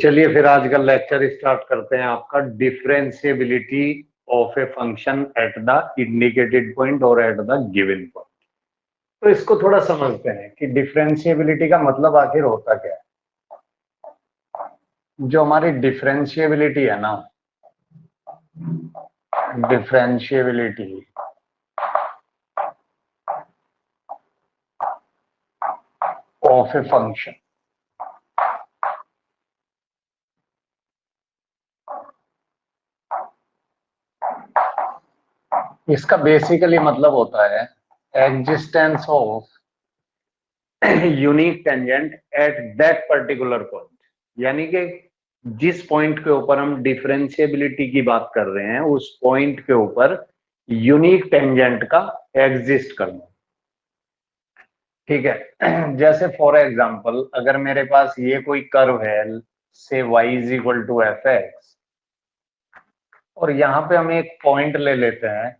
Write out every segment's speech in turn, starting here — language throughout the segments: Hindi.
चलिए फिर आज का लेक्चर स्टार्ट करते हैं आपका differentiability of a function at the indicated point और एट द गिवन पॉइंट। तो इसको थोड़ा समझते हैं कि डिफरेंशिएबिलिटी का मतलब आखिर होता क्या है। जो हमारी डिफरेंशिएबिलिटी है ना, डिफरेंशिएबिलिटी ऑफ ए फंक्शन, इसका बेसिकली मतलब होता है existence of unique tangent at that particular point. यानी कि जिस पॉइंट के ऊपर हम डिफरेंशिएबिलिटी की बात कर रहे हैं उस पॉइंट के ऊपर यूनिक टेंजेंट का एग्जिस्ट करना। ठीक है, जैसे फॉर एग्जांपल अगर मेरे पास ये कोई कर्व है से y is equal to f x, और यहां पे हम एक पॉइंट ले लेते हैं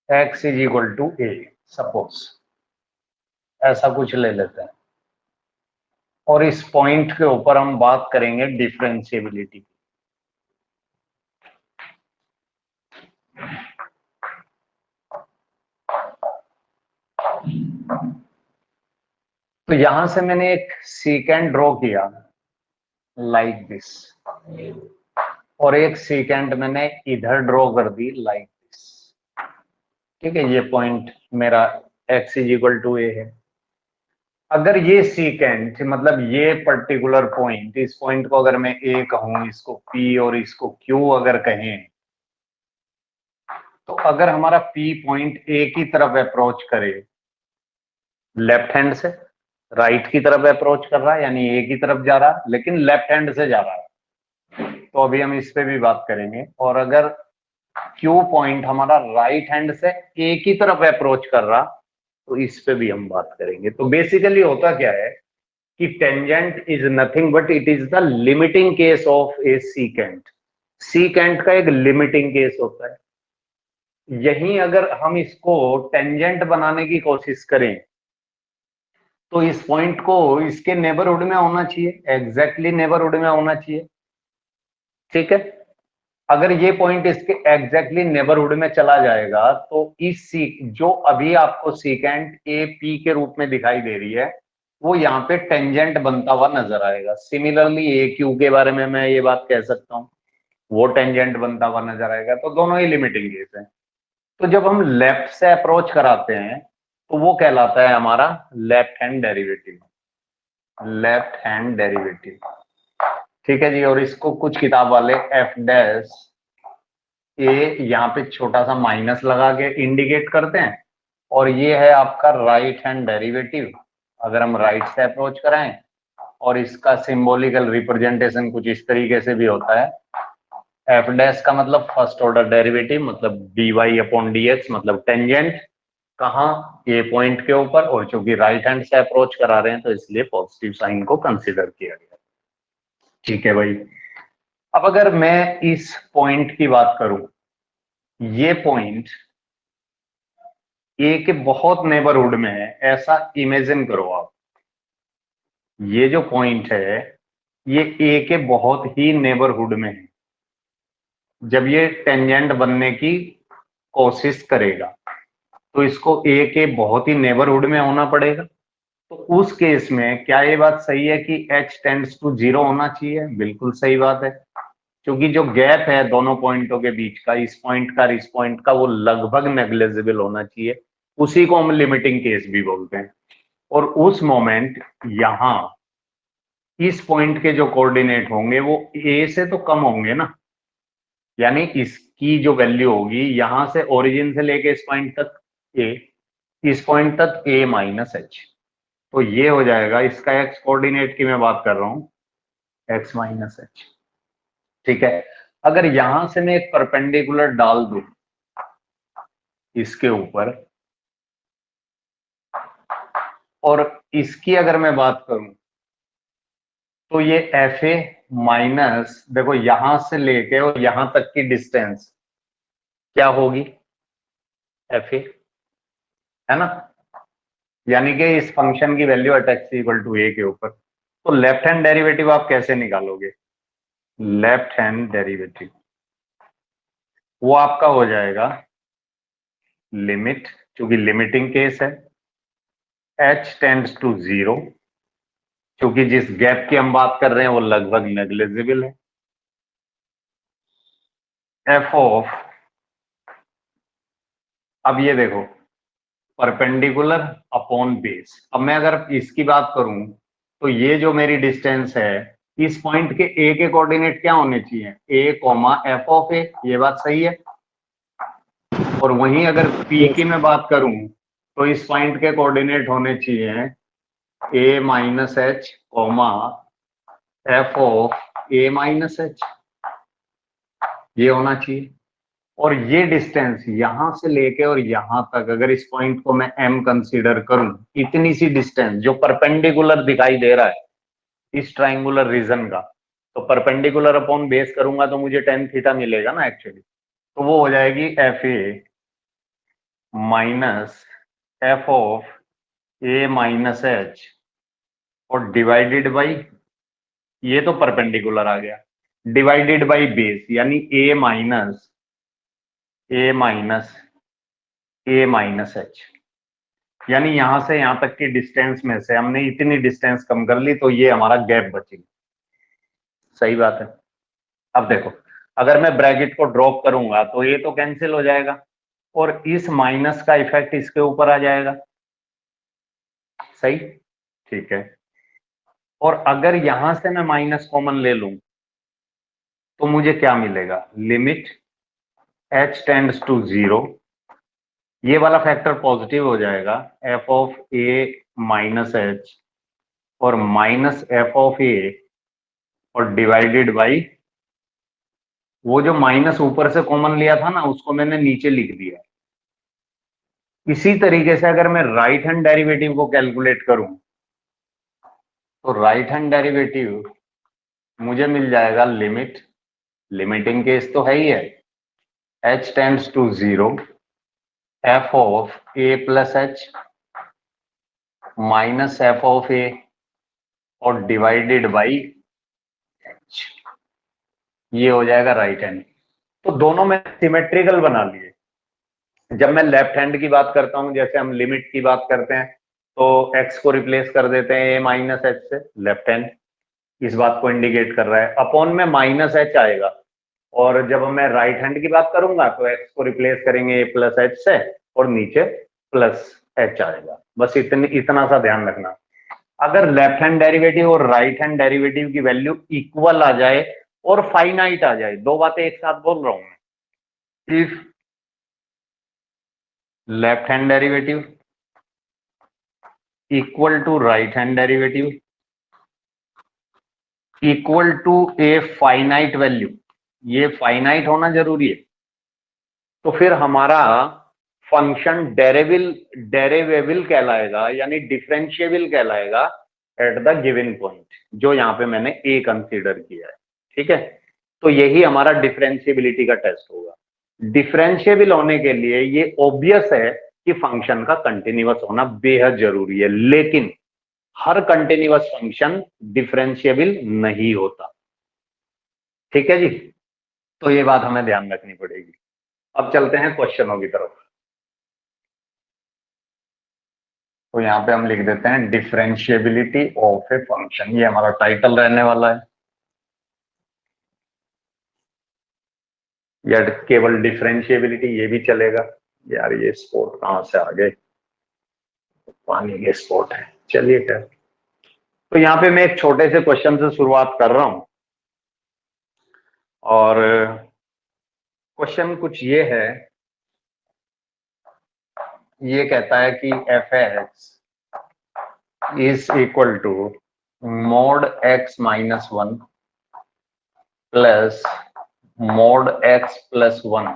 x is equal to a, suppose ऐसा कुछ ले लेते हैं, और इस पॉइंट के ऊपर हम बात करेंगे डिफरेंशिएबिलिटी। तो यहां से मैंने एक सीकेंड ड्रॉ किया लाइक दिस, और एक सीकेंड मैंने इधर ड्रॉ कर दी लाइक दिस। ठीक है, ये पॉइंट मेरा x इज इक्वल टू ए है। अगर ये सीकेंड मतलब ये पर्टिकुलर पॉइंट, इस पॉइंट को अगर मैं ए कहूं, इसको p और इसको q अगर कहें, तो अगर हमारा p पॉइंट a की तरफ अप्रोच करे लेफ्ट हैंड से, राइट की तरफ अप्रोच कर रहा है यानी ए की तरफ जा रहा है, लेकिन लेफ्ट हैंड से जा रहा है, तो अभी हम इस पे भी बात करेंगे। और अगर Q पॉइंट हमारा राइट हैंड से ए की तरफ अप्रोच कर रहा, तो इस पे भी हम बात करेंगे। तो बेसिकली होता क्या है कि tangent is nothing but it is the limiting case of A secant. Secant का एक लिमिटिंग केस होता है। यहीं अगर हम इसको टेंजेंट बनाने की कोशिश करें तो इस पॉइंट को इसके नेबरहुड में होना चाहिए, एग्जैक्टली नेबरहुड में होना चाहिए। ठीक है, अगर ये पॉइंट इसके एग्जैक्टली नेबरहुड में चला जाएगा तो इस जो अभी आपको सीकेंट ए पी के रूप में दिखाई दे रही है वो यहाँ पे टेंजेंट बनता हुआ नजर आएगा। सिमिलरली ए क्यू के बारे में मैं ये बात कह सकता हूँ, वो टेंजेंट बनता हुआ नजर आएगा। तो दोनों ही लिमिटिंग केस है। तो जब हम लेफ्ट से अप्रोच कराते हैं तो वो कहलाता है हमारा left hand derivative, left hand derivative. ठीक है जी, और इसको कुछ किताब वाले एफ डैश ए यहाँ पे छोटा सा माइनस लगा के इंडिकेट करते हैं, और ये है आपका राइट हैंड डेरिवेटिव अगर हम राइट से अप्रोच कराएं। और इसका सिंबॉलिकल रिप्रेजेंटेशन कुछ इस तरीके से भी होता है, एफ डैश का मतलब फर्स्ट ऑर्डर डेरिवेटिव, मतलब d y upon d x, मतलब टेंजेंट कहाँ, ये पॉइंट के ऊपर, और चूंकि राइट हैंड से अप्रोच करा रहे हैं तो इसलिए पॉजिटिव साइन को कंसीडर किया गया। ठीक है भाई, अब अगर मैं इस पॉइंट की बात करूं, ये पॉइंट ए के बहुत नेबरहुड में है, ऐसा इमेजिन करो आप। ये जो पॉइंट है ये ए के बहुत ही नेबरहुड में है। जब ये टेंजेंट बनने की कोशिश करेगा तो इसको ए के बहुत ही नेबरहुड में होना पड़ेगा। तो उस केस में क्या ये बात सही है कि h टेंड्स टू 0 होना चाहिए? बिल्कुल सही बात है, क्योंकि जो गैप है दोनों पॉइंटों के बीच का, इस पॉइंट का और इस पॉइंट का, वो लगभग नेग्लिजिबल होना चाहिए। उसी को हम लिमिटिंग केस भी बोलते हैं। और उस मोमेंट यहां इस पॉइंट के जो कोऑर्डिनेट होंगे वो ए से तो कम होंगे ना, यानी इसकी जो वैल्यू होगी यहां से ओरिजिन से लेके इस पॉइंट तक ए, इस पॉइंट तक ए माइनस एच। तो ये हो जाएगा, इसका एक्स कोऑर्डिनेट की मैं बात कर रहा हूं, एक्स माइनस एच। ठीक है, अगर यहां से मैं एक परपेंडिकुलर डाल दूं इसके ऊपर, और इसकी अगर मैं बात करूं तो ये एफ ए माइनस, देखो यहां से लेके और यहां तक की डिस्टेंस क्या होगी, एफ ए, है ना। यानी कि इस फंक्शन की value at x equal to a के ऊपर। तो लेफ्ट हैंड डेरिवेटिव आप कैसे निकालोगे? लेफ्ट हैंड डेरिवेटिव वो आपका हो जाएगा लिमिट, क्योंकि लिमिटिंग केस है, h टेंड्स टू 0, क्योंकि जिस गैप की हम बात कर रहे हैं वो लगभग नेग्लिजिबल है, f ऑफ, अब ये देखो, परपेंडिकुलर अपॉन बेस। अब मैं अगर इसकी बात करूं तो ये जो मेरी डिस्टेंस है, इस पॉइंट के ए के कोऑर्डिनेट क्या होने चाहिए? ए कॉमा एफ ऑफ ए, ये बात सही है। और वहीं अगर पी की मैं बात करूं तो इस पॉइंट के कोऑर्डिनेट होने चाहिए a minus h comma f of a minus h, ये होना चाहिए। और ये डिस्टेंस यहां से लेके और यहां तक, अगर इस पॉइंट को मैं m कंसीडर करूं, इतनी सी डिस्टेंस जो परपेंडिकुलर दिखाई दे रहा है इस ट्राइंगुलर रीजन का, तो परपेंडिकुलर अपॉन बेस करूंगा तो मुझे टेन थीटा मिलेगा ना एक्चुअली। तो वो हो जाएगी F A minus f of a minus H और डिवाइडेड बाई, ये तो परपेंडिकुलर आ गया, डिवाइडेड बाई बेस, यानी ए माइनस ए माइनस एच। यानी यहां से यहां तक की डिस्टेंस में से हमने इतनी डिस्टेंस कम कर ली, तो ये हमारा गैप बचेगी। सही बात है। अब देखो, अगर मैं ब्रैकेट को ड्रॉप करूंगा तो ये तो कैंसिल हो जाएगा और इस माइनस का इफेक्ट इसके ऊपर आ जाएगा। सही, ठीक है। और अगर यहां से मैं माइनस कॉमन ले लूं तो मुझे क्या मिलेगा? लिमिट h टेंड्स टू 0, ये वाला फैक्टर पॉजिटिव हो जाएगा, f of a minus H और माइनस f ऑफ a और डिवाइडेड बाई, वो जो माइनस ऊपर से कॉमन लिया था ना उसको मैंने नीचे लिख दिया। इसी तरीके से अगर मैं राइट हैंड डेरिवेटिव को कैलकुलेट करूं तो राइट हैंड डेरिवेटिव मुझे मिल जाएगा लिमिट, लिमिटिंग केस तो है ही है, h tends to 0, f of a plus h minus f of a और डिवाइडेड बाई h, ये हो जाएगा राइट हैंड। तो दोनों में सिमेट्रिकल बना लिए। जब मैं लेफ्ट हैंड की बात करता हूं, जैसे हम लिमिट की बात करते हैं तो x को रिप्लेस कर देते हैं a माइनस एच से, लेफ्ट हैंड इस बात को इंडिकेट कर रहा है। अपॉन में माइनस एच आएगा, और जब मैं राइट हैंड की बात करूंगा तो x को रिप्लेस करेंगे a प्लस एच से और नीचे प्लस एच आएगा। बस इतना सा ध्यान रखना। अगर लेफ्ट हैंड डेरिवेटिव और राइट हैंड डेरिवेटिव की वैल्यू इक्वल आ जाए और फाइनाइट आ जाए, दो बातें एक साथ बोल रहा हूं मैं। If left hand derivative equal to right hand derivative equal to a finite value, ये फाइनाइट होना जरूरी है, तो फिर हमारा फंक्शन डेरिवेबल कहलाएगा, यानी डिफरेंशिएबल कहलाएगा एट द गिवन पॉइंट, जो यहां पे मैंने ए कंसीडर किया है। ठीक है, तो यही हमारा डिफरेंशिएबिलिटी का टेस्ट होगा। डिफरेंशिएबल होने के लिए ये ऑब्वियस है कि फंक्शन का कंटिन्यूअस होना बेहद जरूरी है, लेकिन हर कंटिन्यूअस फंक्शन डिफरेंशिएबल नहीं होता। ठीक है जी, तो ये बात हमें ध्यान रखनी पड़ेगी। अब चलते हैं क्वेश्चनों की तरफ। तो यहाँ पे हम लिख देते हैं डिफरेंशिएबिलिटी ऑफ ए फंक्शन, ये हमारा टाइटल रहने वाला है, या केवल डिफरेंशिएबिलिटी ये भी चलेगा। यार ये स्पॉट कहां से आ गए, पानी के स्पॉट है। चलिए खैर, तो यहाँ पे मैं एक छोटे से क्वेश्चन से शुरुआत कर रहा हूं, और क्वेश्चन कुछ ये है, ये कहता है कि f x is equal to mod x minus one plus mod x plus one.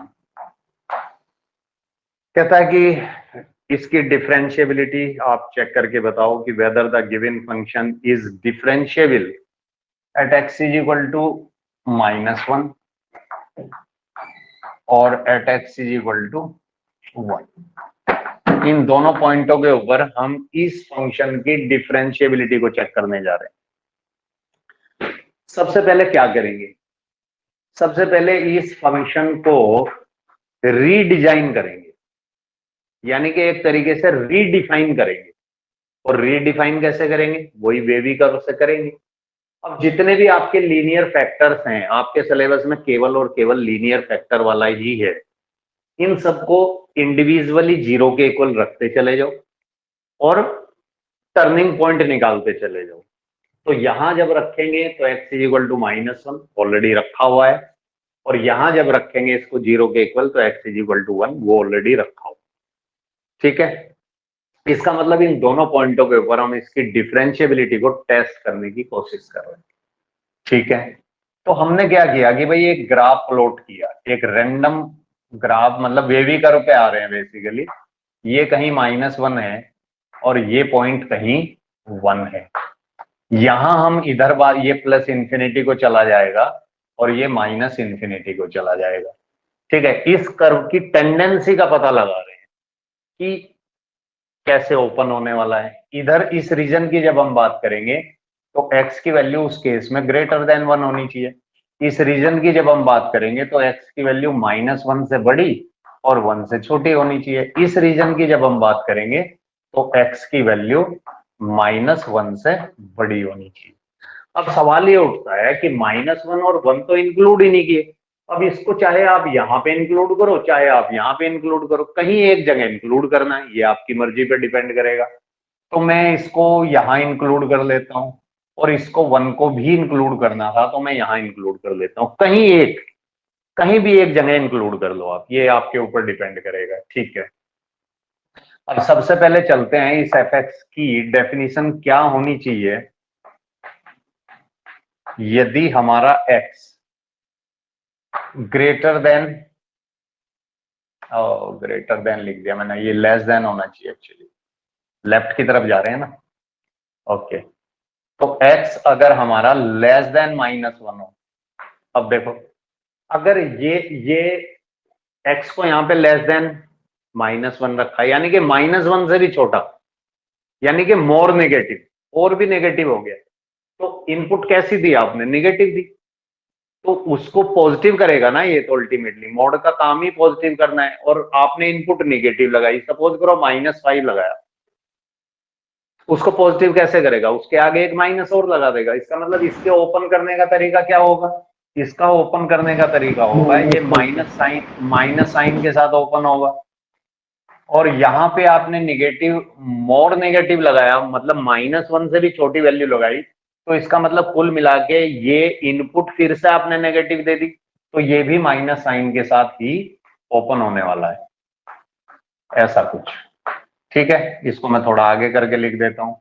कहता है कि इसकी डिफरेंशिएबिलिटी आप चेक करके बताओ कि whether the given function is differentiable at x is equal to minus one और at x is equal to one. इन दोनों पॉइंटों के ऊपर हम इस फंक्शन की डिफरेंशिएबिलिटी को चेक करने जा रहे हैं। सबसे पहले क्या करेंगे, सबसे पहले इस फंक्शन को रीडिजाइन करेंगे, यानी कि एक तरीके से रीडिफाइन करेंगे। और रीडिफाइन कैसे करेंगे, वही वेवी कर्व से करेंगे। अब जितने भी आपके लीनियर फैक्टर्स हैं, आपके सिलेबस में केवल और केवल लीनियर फैक्टर वाला ही है, इन सबको इंडिविजुअली जीरो के इक्वल रखते चले जाओ और टर्निंग पॉइंट निकालते चले जाओ। तो यहां जब रखेंगे तो x is equal to -1 already रखा हुआ है, और यहां जब रखेंगे इसको जीरो के इक्वल तो x इज इक्वल टू 1 वो ऑलरेडी रखा हुआ। ठीक है, इसका मतलब इन दोनों पॉइंटों के ऊपर हम इसकी डिफरेंशिएबिलिटी को टेस्ट करने की कोशिश कर रहे हैं। ठीक है, तो हमने क्या किया कि भाई एक ग्राफ प्लॉट किया, एक रैंडम ग्राफ, मतलब वेवी कर्व पे आ रहे हैं बेसिकली। ये कहीं -1 है और ये पॉइंट कहीं 1 है। यहां हम इधर बार ये प्लस इंफिनिटी को चला जाएगा और ये माइनस इंफिनिटी को चला जाएगा। ठीक है, इस कर्व की टेंडेंसी का पता लगा रहे हैं कि कैसे ओपन होने वाला है। इधर इस रीजन की जब हम बात करेंगे तो x की वैल्यू उस केस में ग्रेटर देन 1 होनी चाहिए। इस रीजन की जब हम बात करेंगे तो x की वैल्यू -1 से बड़ी और 1 से छोटी होनी चाहिए। इस रीजन की जब हम बात करेंगे तो x की वैल्यू -1 से बड़ी होनी चाहिए। अब सवाल ये उठता है कि -1 और 1 तो इंक्लूड ही नहीं किए। अब इसको चाहे आप यहां पे इंक्लूड करो, चाहे आप यहां पे इंक्लूड करो, कहीं एक जगह इंक्लूड करना है, ये आपकी मर्जी पे डिपेंड करेगा। तो मैं इसको यहां इंक्लूड कर लेता हूं, और इसको 1 को भी इंक्लूड करना था तो मैं यहां इंक्लूड कर लेता हूं। कहीं एक, कहीं भी एक जगह इंक्लूड कर लो आप, ये आपके ऊपर डिपेंड करेगा। ठीक है, अब सबसे पहले चलते हैं इस एफ एक्स की डेफिनेशन क्या होनी चाहिए यदि हमारा x greater than, greater than लिख दिया मैंने, ये लेस देन होना चाहिए एक्चुअली, लेफ्ट की तरफ जा रहे हैं ना। ओके, तो x अगर हमारा लेस देन -1 हो। अब देखो, अगर ये x को यहां पे लेस देन -1 रखा है, यानी कि -1 से भी छोटा, यानी कि मोर नेगेटिव, और भी नेगेटिव हो गया, तो इनपुट कैसी दी आपने, नेगेटिव दी, तो उसको पॉजिटिव करेगा ना ये। तो अल्टीमेटली मोड का काम ही पॉजिटिव करना है, और आपने इनपुट नेगेटिव लगाई, सपोज करो -5 लगाया, उसको पॉजिटिव कैसे करेगा, उसके आगे एक माइनस और लगा देगा। इसका मतलब इसके ओपन करने का तरीका क्या होगा, इसका ओपन करने का तरीका होगा ये माइनस साइन के साथ ओपन होगा, और यहाँ पे आपने नेगेटिव, मोर नेगेटिव लगाया, मतलब -1 से भी छोटी वैल्यू लगाई, तो इसका मतलब कुल मिला के ये इनपुट फिर से आपने नेगेटिव दे दी, तो ये भी माइनस साइन के साथ ही ओपन होने वाला है, ऐसा कुछ। ठीक है, इसको मैं थोड़ा आगे करके लिख देता हूं।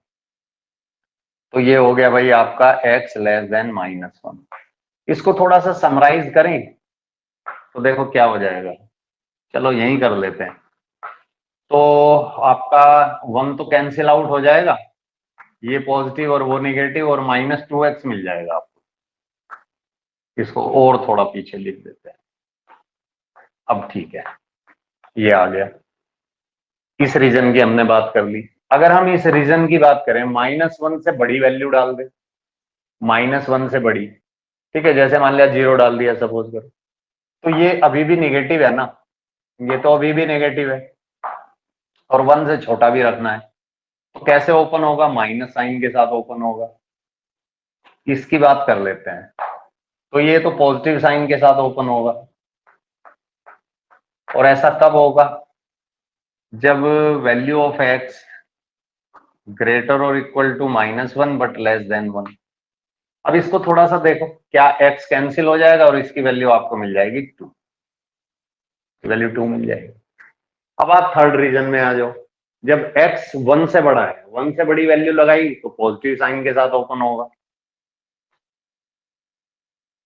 तो ये हो गया भाई आपका x लेस देन -1। इसको थोड़ा सा समराइज करें तो देखो क्या हो जाएगा, चलो यही कर लेते हैं। तो आपका 1 तो कैंसिल आउट हो जाएगा, ये पॉजिटिव और वो नेगेटिव, और -2x मिल जाएगा आपको। इसको और थोड़ा पीछे लिख देते हैं। अब ठीक है, ये आ गया। इस रीजन की हमने बात कर ली। अगर हम इस रीजन की बात करें, -1 से बड़ी वैल्यू डाल दे, -1 से बड़ी, ठीक है, जैसे मान लिया 0 डाल दिया सपोज करो, तो ये अभी भी नेगेटिव है ना, ये तो अभी भी नेगेटिव है, और 1 से छोटा भी रखना है, तो कैसे ओपन होगा, माइनस साइन के साथ ओपन होगा। इसकी बात कर लेते हैं, तो ये तो पॉजिटिव साइन के साथ ओपन होगा, और ऐसा कब होगा, जब वैल्यू ऑफ x ग्रेटर और equal to -1 but less than 1। अब इसको थोड़ा सा देखो, क्या x कैंसिल हो जाएगा और इसकी वैल्यू आपको मिल जाएगी 2, वैल्यू 2 मिल जाएगी। अब आप थर्ड रीजन में आ जाओ, जब x 1 से बड़ा है, 1 से बड़ी वैल्यू लगाई तो पॉजिटिव साइन के साथ ओपन होगा,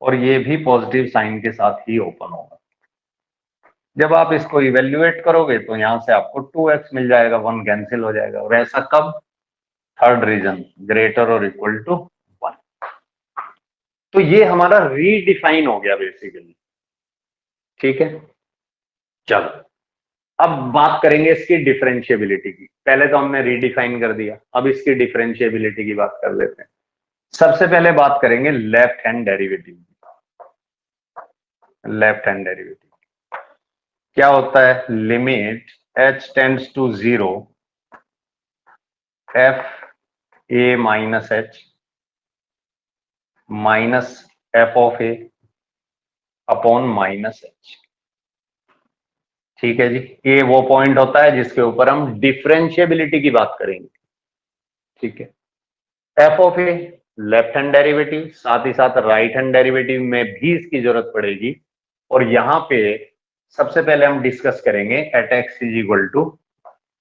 और ये भी पॉजिटिव साइन के साथ ही ओपन होगा। जब आप इसको इवेल्युएट करोगे तो यहां से आपको 2x मिल जाएगा, 1 कैंसिल हो जाएगा, और ऐसा कब, थर्ड रीजन ग्रेटर और इक्वल टू 1। तो ये हमारा रीडिफाइन हो गया बेसिकली। ठीक है, चलो अब बात करेंगे इसकी डिफरेंशिएबिलिटी की। पहले तो हमने रीडिफाइन कर दिया, अब इसकी डिफरेंशिएबिलिटी की बात कर लेते हैं। सबसे पहले बात करेंगे left hand derivative. Left hand derivative क्या होता है? Limit h tends to 0 f a minus h minus f of a upon minus h। ठीक है जी, ये वो पॉइंट होता है जिसके ऊपर हम डिफरेंशिएबिलिटी की बात करेंगे। ठीक है, F of A left hand derivative, साथ ही साथ राइट हैंड डेरिवेटिव में भी इसकी जरूरत पड़ेगी। और यहां पे सबसे पहले हम डिस्कस करेंगे at x is equal to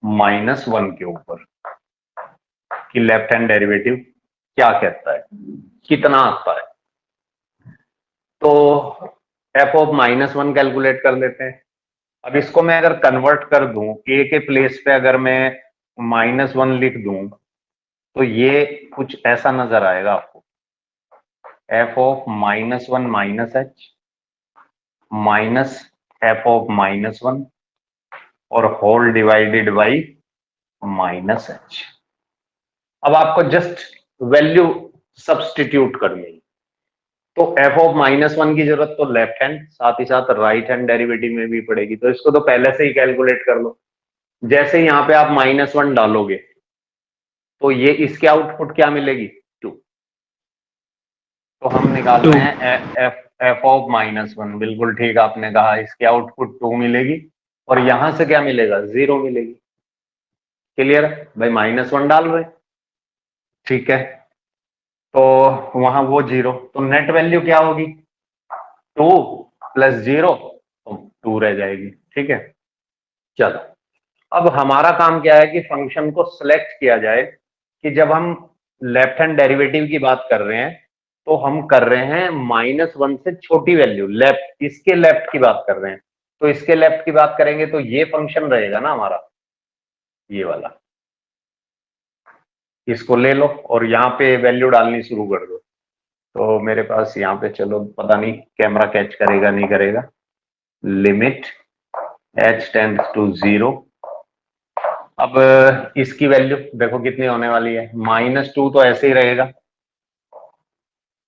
-1 के ऊपर कि लेफ्ट हैंड डेरिवेटिव क्या कहता है, कितना आता है। तो एफ ऑफ -1 कैलकुलेट कर लेते हैं। अब इसको मैं अगर कन्वर्ट कर दूं, ए के प्लेस पे अगर मैं -1 लिख दूं तो ये कुछ ऐसा नजर आएगा आपको, f of -1 minus h minus f of -1 और whole divided by minus h. अब आपको जस्ट वैल्यू सब्सटीट्यूट करनी है। तो एफ ऑफ -1 की जरूरत तो लेफ्ट हैंड साथ ही साथ राइट हैंड डेरिवेटिव में भी पड़ेगी, तो इसको तो पहले से ही कैलकुलेट कर लो। जैसे यहाँ पे आप -1 डालोगे तो ये इसके आउटपुट क्या मिलेगी? 2। तो हम निकाल रहे हैं एफ ऑफ -1। बिल्कुल ठीक आपने कहा, इसके आउटपुट 2 मिलेगी और यहां से क्या मिलेगा? 0 मिलेगी। क्लियर भाई? -1 डाल रहे हैं, ठीक है, तो वहां वो 0, तो नेट वैल्यू क्या होगी? 2 प्लस 0 तो 2 रह जाएगी। ठीक है, चलो अब हमारा काम क्या है कि फंक्शन को सिलेक्ट किया जाए कि जब हम लेफ्ट हैंड डेरिवेटिव की बात कर रहे हैं तो हम कर रहे हैं -1 से छोटी वैल्यू, लेफ्ट, इसके लेफ्ट की बात कर रहे हैं। तो इसके लेफ्ट की बात करेंगे तो ये फंक्शन रहेगा ना हमारा, ये वाला। इसको ले लो और यहाँ पे वैल्यू डालनी शुरू कर दो। तो मेरे पास यहाँ पे, चलो पता नहीं कैमरा कैच करेगा नहीं करेगा, लिमिट h टेंड्स टू 0। अब इसकी वैल्यू देखो कितनी होने वाली है, -2 तो ऐसे ही रहेगा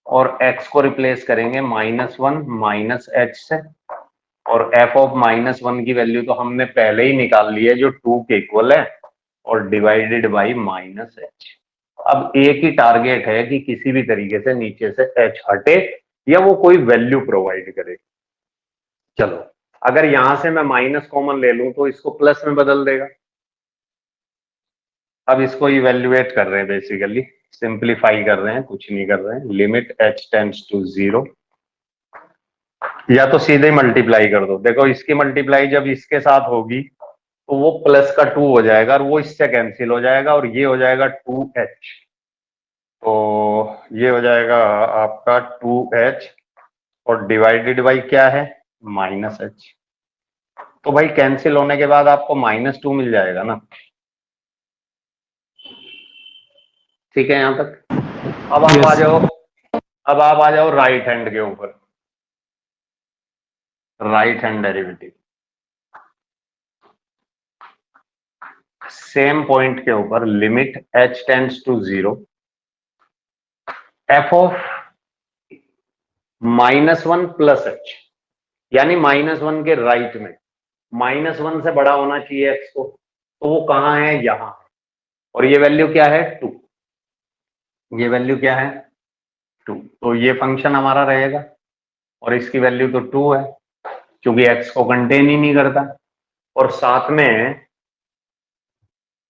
और x को रिप्लेस करेंगे -1 माइनस h से, और f ऑफ -1 की वैल्यू तो हमने पहले ही निकाल ली है जो 2 के इक्वल है, और डिवाइडेड बाई -h। अब एक ही टारगेट है कि किसी भी तरीके से नीचे से h हटे या वो कोई वैल्यू प्रोवाइड करे। चलो अगर यहां से मैं माइनस कॉमन ले लूं तो इसको प्लस में बदल देगा। अब इसको इवेल्युएट कर रहे हैं, बेसिकली सिंप्लीफाई कर रहे हैं, कुछ नहीं कर रहे हैं। लिमिट h टेंड्स टू 0, या तो सीधे मल्टीप्लाई कर दो। देखो इसकी मल्टीप्लाई जब इसके साथ होगी तो वो प्लस का 2 हो जाएगा और वो इससे कैंसिल हो जाएगा और ये हो जाएगा 2h। तो ये हो जाएगा आपका 2h और डिवाइडेड बाई क्या है? -h। तो भाई कैंसिल होने के बाद आपको -2 मिल जाएगा ना। ठीक है यहां तक? अब आप आ जाओ, अब आप आ जाओ राइट हैंड के ऊपर, right hand derivative same point के ऊपर। Limit h tends to 0 f of -1 plus h, यानी -1 के राइट में -1 से बड़ा होना चाहिए x को, तो वो कहां है? यहां है। और ये वैल्यू क्या है? 2। ये वैल्यू क्या है? 2। तो ये फंक्शन हमारा रहेगा और इसकी वैल्यू तो 2 है क्योंकि x को कंटेन ही नहीं करता। और साथ में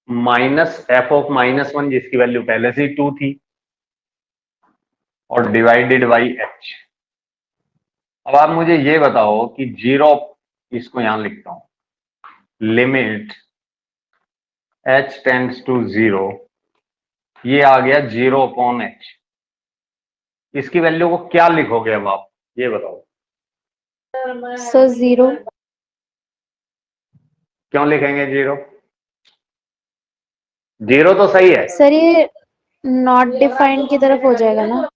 माइनस एफ ऑफ -1 जिसकी वैल्यू पहले से ही 2 थी और डिवाइडेड बाई h। अब आप मुझे ये बताओ कि 0, इसको यहां लिखता हूं, लिमिट h टेंड्स टू 0, ये आ गया 0/h। इसकी वैल्यू को क्या लिखोगे अब आप ये बताओ? सर 0। क्यों लिखेंगे 0? 0 तो सही है। सर ये नॉट डिफाइंड की तरफ हो जाएगा ना?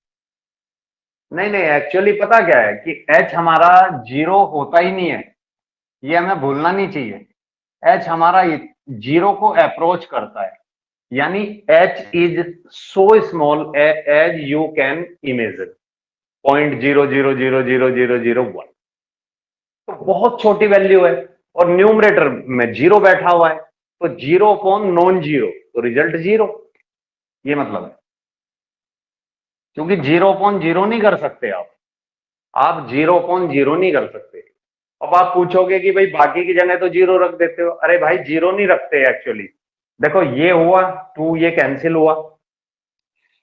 नहीं नहीं, एक्चुअली पता क्या है कि h हमारा 0 होता ही नहीं है, ये हमें भूलना नहीं चाहिए। एच हमारा जीरो को अप्रोच करता है, यानी h is so small as you can imagine, 0.0000001, तो बहुत छोटी वैल्यू है। और न्यूमरेटर में जीरो बैठा हुआ है, तो जीरो अपॉन नॉन जीरो, तो रिजल्ट जीरो, ये मतलब है। क्योंकि जीरो अपॉन जीरो नहीं कर सकते आप जीरो अपॉन जीरो नहीं कर सकते। अब आप पूछोगे कि भाई बाकी की जगह तो जीरो रख देते हो, अरे भाई जीरो नहीं रखते एक्चुअली। देखो ये हुआ टू, ये कैंसिल हुआ,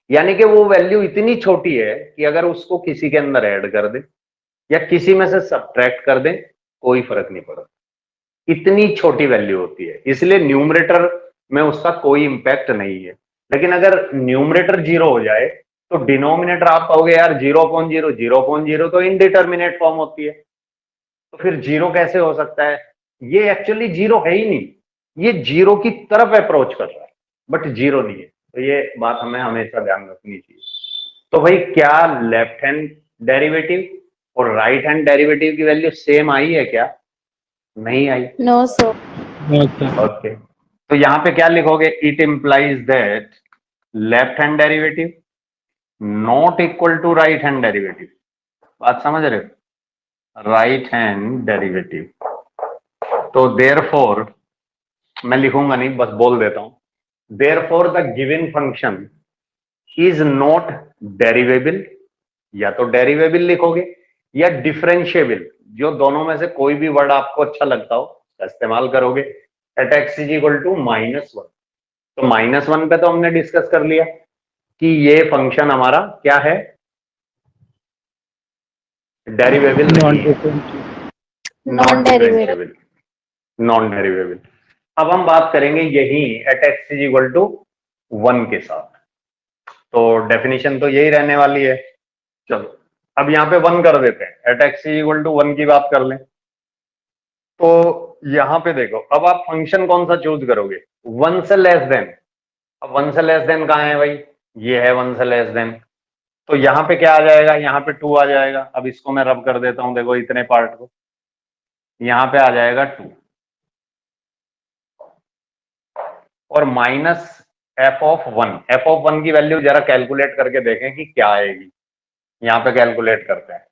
यानी कि वो वैल्यू इतनी छोटी है कि अगर उसको किसी के अंदर ऐड कर दे या किसी में से सब्ट्रैक्ट कर दें, कोई फर्क नहीं पड़ता, इतनी छोटी वैल्यू होती है, इसलिए न्यूमरेटर में उसका कोई इंपैक्ट नहीं है। लेकिन अगर न्यूमरेटर जीरो हो जाए तो डिनोमिनेटर आप कहोगे यार zero upon zero, zero upon zero तो इनडिटर्मिनेट फॉर्म होती है, तो फिर जीरो कैसे हो सकता है? ये एक्चुअली जीरो है ही नहीं, ये जीरो की तरफ अप्रोच कर रहा है, बट जीरो नहीं है। तो ये बात हमें हमेशा ध्यान रखनी चाहिए। तो भाई क्या लेफ्ट हैंड डेरिवेटिव और राइट हैंड डेरिवेटिव की वैल्यू सेम आई है क्या? नहीं आई। No sir. ओके, तो यहां पे क्या लिखोगे? It implies that left hand derivative not equal to right hand derivative. बात समझ रहे हो? राइट हैंड डेरिवेटिव, तो देयरफॉर मैं लिखूंगा नहीं, बस बोल देता हूं, therefore the given function is not derivable, या तो डेरिवेबल लिखोगे या डिफरेंशिएबल, जो दोनों में से कोई भी वर्ड आपको अच्छा लगता हो उसका इस्तेमाल करोगे। At x is equal to -1, तो -1 पे तो हमने डिस्कस कर लिया कि ये फंक्शन हमारा क्या है, डेरिवेबल नहीं है, non not derivative. Differentiable, non derivable. अब हम बात करेंगे यही at x is equal to 1 के साथ, तो डेफिनेशन तो यही रहने वाली है। चलो अब यहाँ पे 1 कर देते हैं, at x is equal to 1 की बात कर लें। तो यहां पे देखो, अब आप फंक्शन कौन सा चूज करोगे? 1 से लेस देन। अब 1 से लेस देन कहाँ है भाई? ये है 1 से लेस देन, तो यहाँ पे क्या आ जाएगा? यहाँ पे 2 आ जाएगा। अब इसको मैं रब कर देता हूं, देखो इतने पार्ट को, यहाँ पे आ जाएगा 2 और माइनस f(1). f(1) की वैल्यू जरा कैलकुलेट करके देखें कि क्या आएगी। यहाँ पे कैलकुलेट करते हैं,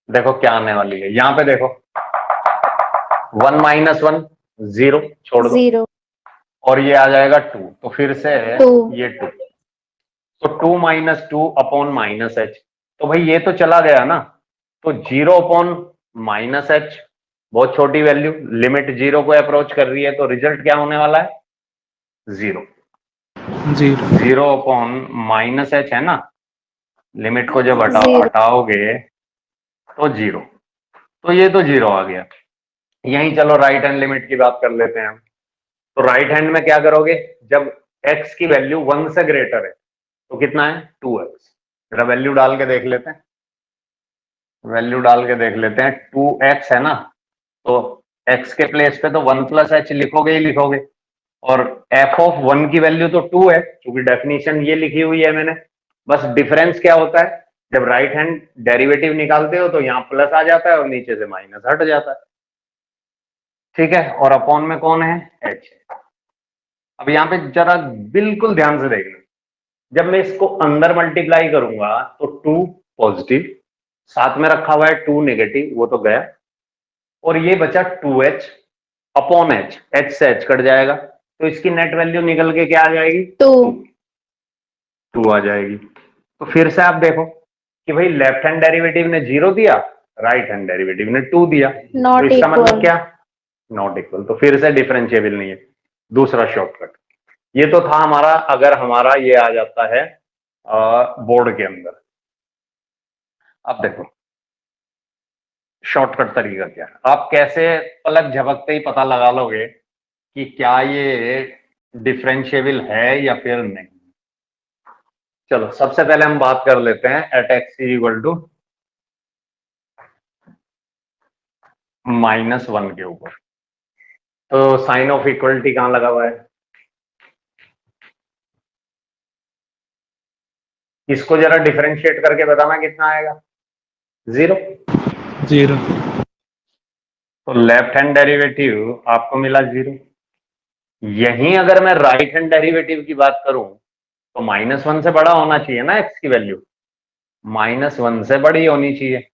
देखो क्या आने वाली है। यहाँ पे देखो 1 - 1 0, छोड़ दो, 0 और ये आ जाएगा 2, तो फिर से है 2 ये 2, तो 2 - 2 अपॉन -h, तो भाई ये तो चला गया ना, तो 0 अपॉन -h, बहुत छोटी वैल्यू, लिमिट 0 को अप्रोच कर रही है, तो रिजल्ट क्या होने वाला है? 0। 0 अपॉन -h है ना, लिमिट को जब 0 हटाओगे तो 0, तो ये तो 0 आ गया। यहीं चलो राइट हैंड लिमिट की बात कर लेते हैं हम। तो राइट हैंड में क्या करोगे? जब x की वैल्यू 1 से ग्रेटर है तो कितना है? 2x। जरा वैल्यू डाल के देख लेते हैं, वैल्यू डाल के देख लेते हैं। 2x है ना, तो x के प्लेस पे तो 1 + h लिखोगे ही लिखोगे, और f(1) की वैल्यू तो 2 है, क्योंकि डेफिनेशन ये लिखी हुई है मैंने। बस डिफरेंस क्या होता है, जब राइट हैंड डेरिवेटिव निकालते हो तो यहाँ प्लस आ जाता है और नीचे से माइनस हट जाता है, ठीक है। और अपॉन में कौन है? h। अब यहाँ पे जरा बिल्कुल ध्यान से देखना, जब मैं इसको अंदर मल्टीप्लाई करूंगा तो 2 पॉजिटिव, साथ में रखा हुआ है 2 नेगेटिव, वो तो गया, और ये बचा 2h अपॉन h, h से h कट जाएगा, तो इसकी नेट वैल्यू निकल के क्या आ जाएगी? 2 2 आ जाएगी। तो फिर से आप देखो कि भाई लेफ्ट हैंड डेरिवेटिव ने 0 दिया, राइट हैंड डेरिवेटिव ने 2 दिया, तो नॉट इसका मतलब इक्वल। क्या? नॉट इक्वल, तो फिर से डिफरेंशिएबल नहीं है। दूसरा शॉर्टकट, ये तो था हमारा, अगर हमारा ये आ जाता है बोर्ड के अंदर। अब देखो शॉर्टकट तरीका क्या है, आप कैसे पलक झपकते ही पता लगा लोगे कि क्या ये डिफरेंशिएबल है या फिर नहीं। चलो सबसे पहले हम बात कर लेते हैं एट एक्स इक्वल टू -1 के ऊपर। तो साइन ऑफ इक्वलिटी कहां लगा हुआ है? इसको जरा डिफरेंशिएट करके बताना कितना आएगा? 0। तो लेफ्ट हैंड डेरिवेटिव आपको मिला 0। यहीं अगर मैं राइट हैंड डेरिवेटिव की बात करूं तो -1 से बड़ा होना चाहिए ना एक्स की वैल्यू, -1 से बड़ी होनी चाहिए।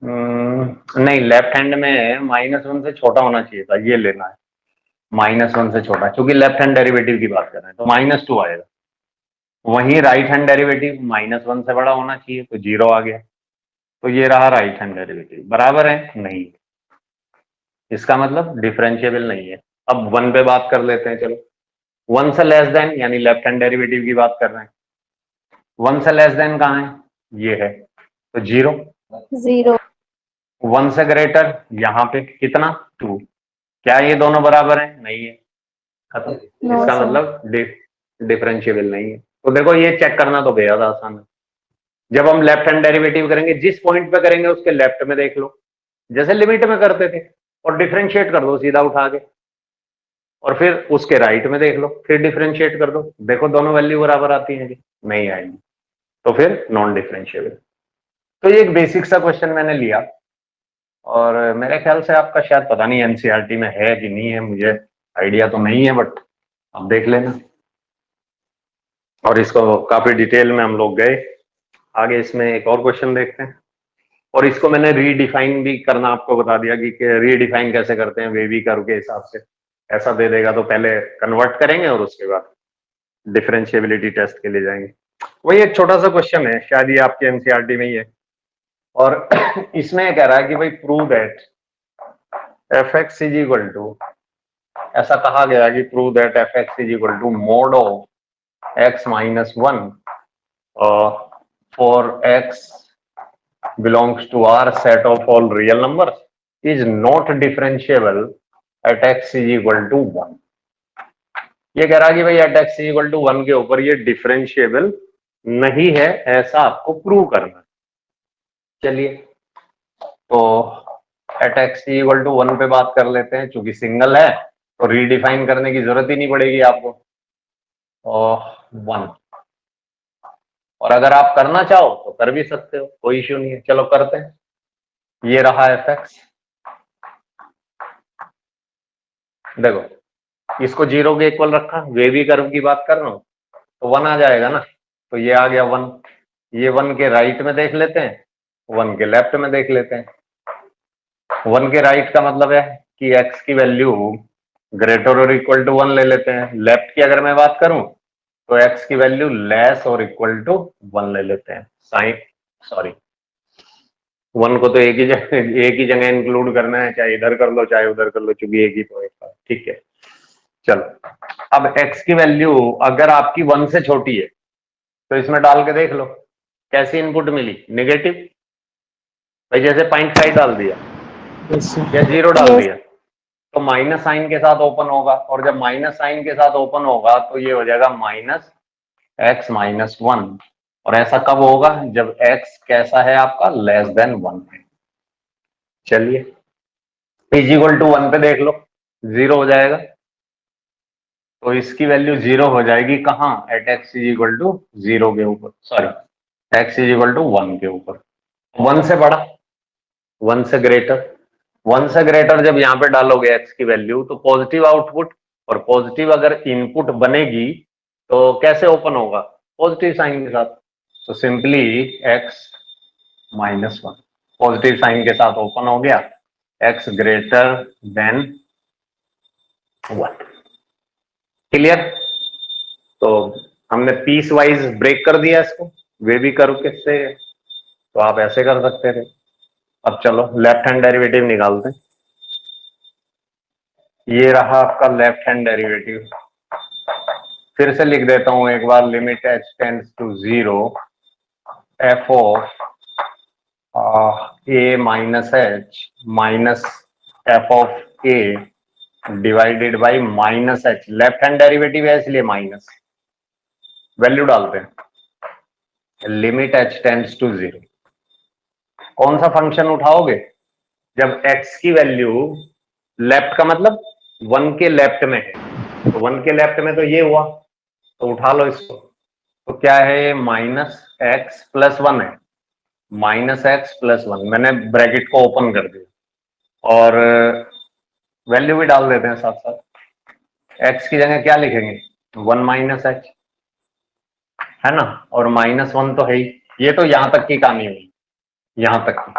नहीं, लेफ्ट हैंड में -1 से छोटा होना चाहिए था, ये लेना है, -1 से छोटा, क्योंकि लेफ्ट हैंड डेरिवेटिव की बात कर रहे हैं तो -2 आएगा। वहीं राइट हैंड डेरिवेटिव -1 से बड़ा होना चाहिए तो 0 आ गया। तो ये रहा राइट हैंड डेरिवेटिव, बराबर है? नहीं, इसका मतलब डिफरेंशिएबल नहीं है। अब 1 पे बात कर लेते हैं, चलो 1 से लेस देन, यानी लेफ्ट हैंड डेरिवेटिव की बात कर रहे हैं। 1 से लेस देन कहाँ है? ये है, तो 0। 0। 1 से ग्रेटर यहाँ पे कितना? 2। क्या ये दोनों बराबर हैं? नहीं है, खत्म। नो इसका सर। मतलब डिफरेंशिएबल नहीं है। तो देखो ये चेक करना तो बेहद आसान है। जब हम लेफ्ट हैंड डेरिवेटिव करेंगे, जिस पॉइंट पे करेंगे उसके लेफ्ट में देख लो, जैसे लिमिट में करते थे, और डिफरेंशिएट कर दो सीधा उठा के, और फिर उसके राइट में देख लो, फिर डिफरेंशिएट कर दो, देखो दोनों वैल्यू बराबर आती हैं जी? नहीं आएंगी, तो फिर नॉन डिफरेंशिएबल। तो ये एक बेसिक सा क्वेश्चन मैंने लिया, और मेरे ख्याल से आपका शायद, पता नहीं एनसीईआरटी में है कि नहीं है, मुझे आइडिया तो नहीं है, बट आप देख लेना। और इसको काफी डिटेल में हम लोग गए। आगे इसमें एक और क्वेश्चन देखते हैं, और इसको मैंने रीडिफाइन भी करना आपको बता दिया कि रीडिफाइन कैसे करते हैं, वेवी कर्व के हिसाब से। ऐसा दे देगा तो पहले कन्वर्ट करेंगे और उसके बाद डिफरेंशिएबिलिटी टेस्ट के लिए जाएंगे। वही एक छोटा सा क्वेश्चन है, शायद ये आपके एनसीईआरटी में ही है, और इसमें कह रहा है कि भाई prove that f x is equal to, ऐसा कहा गया कि prove that f x is equal to mod of x minus 1 for x belongs to R set of all real numbers is not differentiable at x is equal to 1। ये कह रहा है कि भाई at x is equal to 1 के ऊपर ये डिफरेंशिएबल नहीं है, ऐसा आपको प्रूव करना है। चलिए, तो at x is equal to 1 पे बात कर लेते हैं, चूंकि सिंगल है तो रीडिफाइन करने की जरूरत ही नहीं पड़ेगी आपको, और 1। और अगर आप करना चाहो तो कर भी सकते हो, कोई इश्यू नहीं है। चलो करते हैं। ये रहा एफ एक्स, देखो इसको 0 के इक्वल रखा, वेवी कर्व की बात कर रहा हूं, तो 1 आ जाएगा ना, तो ये आ गया 1। ये 1 के राइट में देख लेते हैं, 1 के लेफ्ट में देख लेते हैं। 1 के राइट का मतलब है कि x की वैल्यू ग्रेटर और इक्वल टू 1 ले लेते हैं। लेफ्ट की अगर मैं बात करूं तो x की वैल्यू लेस और इक्वल टू 1 ले लेते हैं। साइन, सॉरी, 1 को तो एक ही जगह इंक्लूड करना है, चाहे इधर कर लो चाहे उधर कर लो, चूंकि एक ही पॉइंट था। ठीक है, चलो अब x की वैल्यू अगर आपकी 1 से छोटी है तो इसमें डाल के देख लो कैसी इनपुट मिली, नेगेटिव। भाई जैसे 0.5 डाल दिया या 0 डाल Yes. दिया तो माइनस साइन के साथ ओपन होगा, और जब माइनस साइन के साथ ओपन होगा तो ये हो जाएगा -x-1। और ऐसा कब होगा? जब x कैसा है आपका? लेस देन 1 है। चलिए इज इक्वल टू 1 पे देख लो, 0 हो जाएगा, तो इसकी वैल्यू 0 हो जाएगी कहाँ? At x is equal to 0 के ऊपर, sorry x is equal to 1 के ऊपर। 1 से बड़ा, 1 से ग्रेटर, 1 से ग्रेटर जब यहाँ पे डालोगे x की वैल्यू तो पॉजिटिव आउटपुट, और पॉजिटिव अगर इनपुट बनेगी तो कैसे ओपन होगा? पॉजिटिव साइन के साथ। तो सिंपली x-1 पॉजिटिव साइन के साथ ओपन हो गया, x ग्रेटर देन 1। क्लियर? तो हमने पीस वाइज ब्रेक कर दिया इसको, वे भी करो किससे, तो आप ऐसे कर सकते थे। अब चलो लेफ्ट हैंड डेरिवेटिव निकालते हैं। ये रहा आपका लेफ्ट हैंड डेरिवेटिव, फिर से लिख देता हूं एक बार, limit h tends to 0 f of a minus h minus f of a divided by minus h। Left hand derivative है इसलिए माइनस, वैल्यू डालते हैं, लिमिट h टेंड्स टू 0। कौन सा फंक्शन उठाओगे? जब x की वैल्यू, लेफ्ट का मतलब 1 के लेफ्ट में है, तो 1 के लेफ्ट में तो ये हुआ, तो उठा लो इसको। तो क्या है? -x+1 है, -x+1, मैंने ब्रैकेट को ओपन कर दिया, और वैल्यू भी डाल देते हैं साथ साथ। एक्स की जगह क्या लिखेंगे, 1 माइनस एच, है ना, और -1 तो है ही। ये तो यहां तक की कहानी हुई, यहां तक की।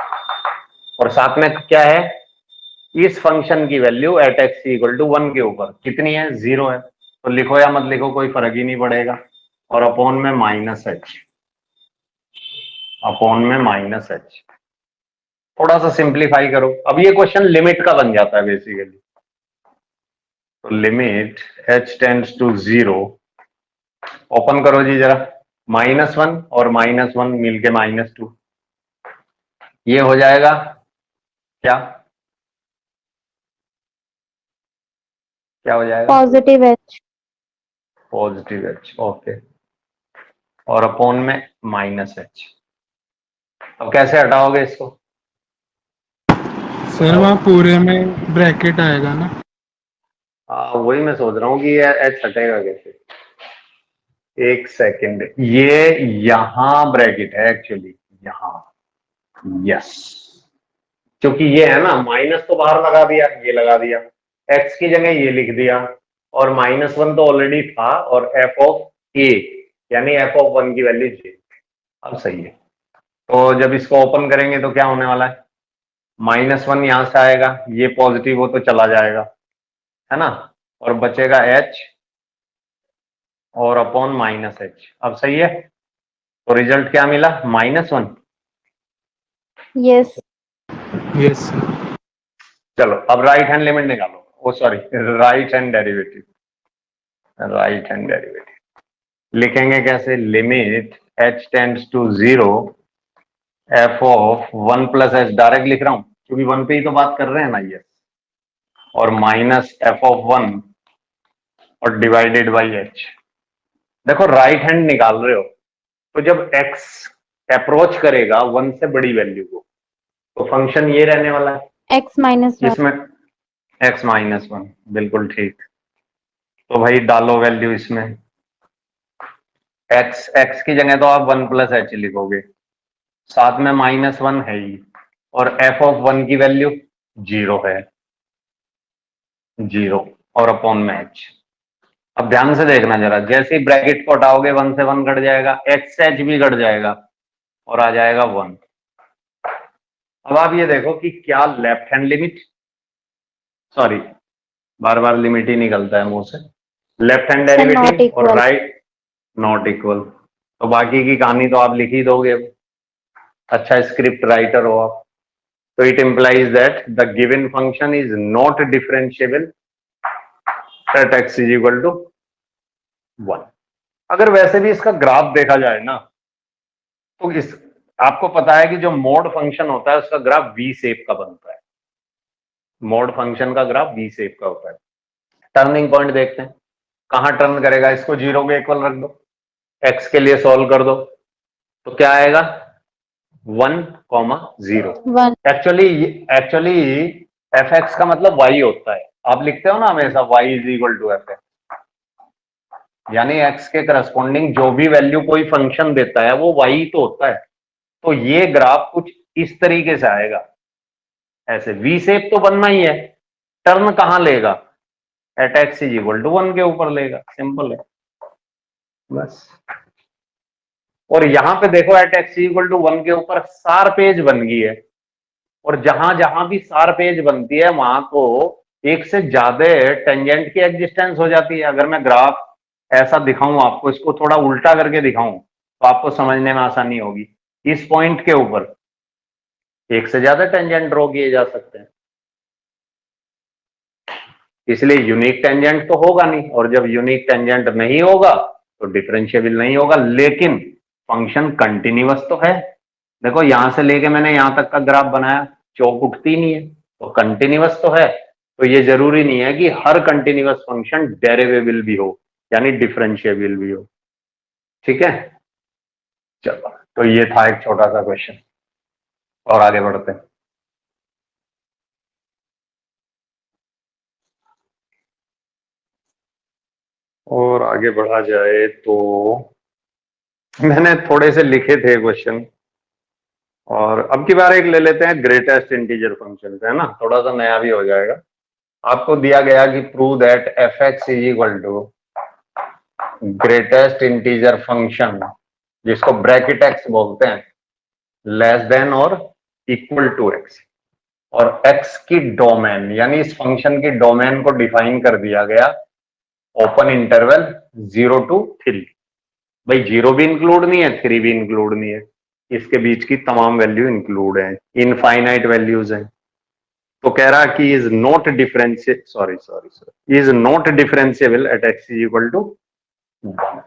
और साथ में क्या है, इस फंक्शन की value at x equal to 1 के ऊपर कितनी है, 0 है। तो लिखो या मत लिखो कोई फर्क ही नहीं पड़ेगा। और अपॉन में -h, अपॉन में -h। थोड़ा सा सिंप्लीफाई करो। अब ये क्वेश्चन लिमिट का बन जाता है बेसिकली। तो limit h tends to 0, open करो जी जरा, -1 और -1 मिलके -2, ये हो जाएगा क्या, क्या हो जाएगा, positive H. Positive h, okay. और अपॉन में -h। अब कैसे हटाओगे इसको, सर वहाँ पूरे में ब्रैकेट आएगा ना। वही मैं सोच रहा हूँ कि ये h हटेगा कैसे। एक सेकंड, ये यहां ब्रैकेट है एक्चुअली, यहां, यस। क्योंकि ये है ना, माइनस तो बाहर लगा दिया, ये लगा दिया, एक्स की जगह ये लिख दिया, और -1 तो ऑलरेडी था, और एफ ऑफ ए यानी एफ ऑफ 1 की वैल्यू जे। अब सही है। तो जब इसको ओपन करेंगे तो क्या होने वाला है, -1 यहां से आएगा, ये पॉजिटिव हो तो चला जाएगा, है ना, और बचेगा एच और अपॉन -h। अब सही है। तो रिजल्ट क्या मिला, -1। यस। Yes sir. चलो अब राइट हैंड लिमिट निकालो, oh sorry, right hand derivative, right hand derivative लिखेंगे कैसे, limit h tends to 0 f of 1 plus h, direct लिख रहा हूं क्योंकि 1 पे ही तो बात कर रहे हैं ना ये, और माइनस एफ ऑफ 1 और डिवाइडेड बाई एच। देखो राइट हैंड निकाल रहे हो, तो जब x अप्रोच करेगा 1 से बड़ी वैल्यू को, तो फंक्शन ये रहने वाला है, x-1। इसमें x-1, बिल्कुल ठीक। तो भाई डालो वैल्यू इसमें, x की जगह तो आप 1 प्लस एच लिखोगे, साथ में -1 है ही, और f ऑफ 1 की वैल्यू 0 है, 0 और अपॉन में h। अब ध्यान से देखना जरा, जैसे ही ब्रैकेट को हटाओगे 1 से 1 कट जाएगा, x h भी कट जाएगा और आ जाएगा 1। अब आप ये देखो कि क्या लेफ्ट हैंड लिमिट, सॉरी बार बार लिमिट ही निकलता है मुंह से, left hand sir not derivative और इक्वल। Right not equal. तो बाकी की कहानी तो आप लिख ही दोगे, अच्छा स्क्रिप्ट राइटर हो आप। तो it implies that the given function is not differentiable at x is equal to 1। अगर वैसे भी इसका ग्राफ देखा जाए ना, तो इस, आपको पता है कि जो मोड फंक्शन होता है उसका ग्राफ वी शेप का बनता है, मोड फंक्शन का ग्राफ वी शेप का होता है। टर्निंग पॉइंट देखते हैं, कहां टर्न करेगा, इसको 0 के इक्वल रख दो, एक्स के लिए सॉल्व कर दो, तो क्या आएगा 1,0। 1। एक्चुअली एक्चुअली एफ एक्स का मतलब वाई होता है, आप लिखते हो ना हमेशा y is equal to f x, यानी एक्स के करस्पॉन्डिंग जो भी वैल्यू कोई फंक्शन देता है वो वाई तो होता है। तो ये ग्राफ कुछ इस तरीके से आएगा, ऐसे वी शेप तो बनना ही है, टर्न कहां लेगा, at x is equal to 1 के ऊपर लेगा, सिंपल है बस। और यहां पे देखो एट एक्स इक्वल टू 1 के ऊपर सार पेज बन गई है, और जहां जहां भी सार पेज बनती है वहां तो एक से ज्यादा टेंजेंट की एग्जिस्टेंस हो जाती है। अगर मैं ग्राफ ऐसा दिखाऊं आपको, इसको थोड़ा उल्टा करके दिखाऊं तो आपको समझने में आसानी होगी। इस पॉइंट के ऊपर एक से ज्यादा टेंजेंट ड्रॉ किए जा सकते हैं, इसलिए यूनिक टेंजेंट तो होगा नहीं, और जब यूनिक टेंजेंट नहीं होगा तो डिफरेंशिएबल नहीं होगा। लेकिन फंक्शन कंटिन्यूअस तो है, देखो यहां से लेके मैंने यहां तक का ग्राफ बनाया, चौक उठती नहीं है, तो कंटिन्यूअस तो है। तो ये जरूरी नहीं है कि हर कंटिन्यूअस फंक्शन डेरिवेबल भी हो, यानी डिफरेंशिएबल भी हो, ठीक है। चलो तो ये था एक छोटा सा क्वेश्चन, और आगे बढ़ते हैं। और आगे बढ़ा जाए तो मैंने थोड़े से लिखे थे क्वेश्चन, और अब की बार एक ले लेते हैं ग्रेटेस्ट इंटीजर फंक्शन पे, है ना, थोड़ा सा नया भी हो जाएगा। आपको दिया गया कि prove that f x is equal to greatest integer function, जिसको ब्रैकेट एक्स बोलते हैं, लेस देन और इक्वल टू एक्स, और एक्स की डोमेन, यानी इस फंक्शन की डोमेन को डिफाइन कर दिया गया ओपन इंटरवल 0 to 3। भाई 0 भी इंक्लूड नहीं है, 3 भी इंक्लूड नहीं है, इसके बीच की तमाम वैल्यू इंक्लूड है, इनफाइनाइट वैल्यूज हैं। तो कह रहा कि is not differentiate sorry is not differentiable at x is equal to 1।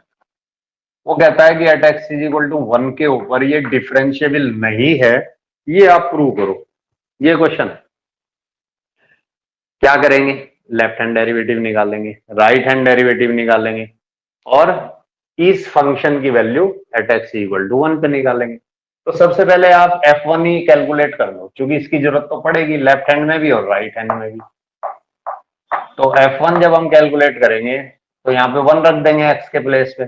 वो कहता है कि at x is equal to 1 के ऊपर ये डिफरेंशिएबल नहीं है, ये आप प्रूव करो। ये क्वेश्चन है। क्या करेंगे? लेफ्ट हैंड डेरिवेटिव निकालेंगे, राइट हैंड डेरिवेटिव निकालेंगे, और इस फंक्शन की value at x equal to 1 पे निकालेंगे। तो सबसे पहले आप f1 ही कैलकुलेट कर लो, क्योंकि इसकी जरूरत तो पड़ेगी लेफ्ट हैंड में भी और राइट हैंड में भी। तो f1 जब हम कैलकुलेट करेंगे तो यहाँ पे 1 रख देंगे x के प्लेस पे,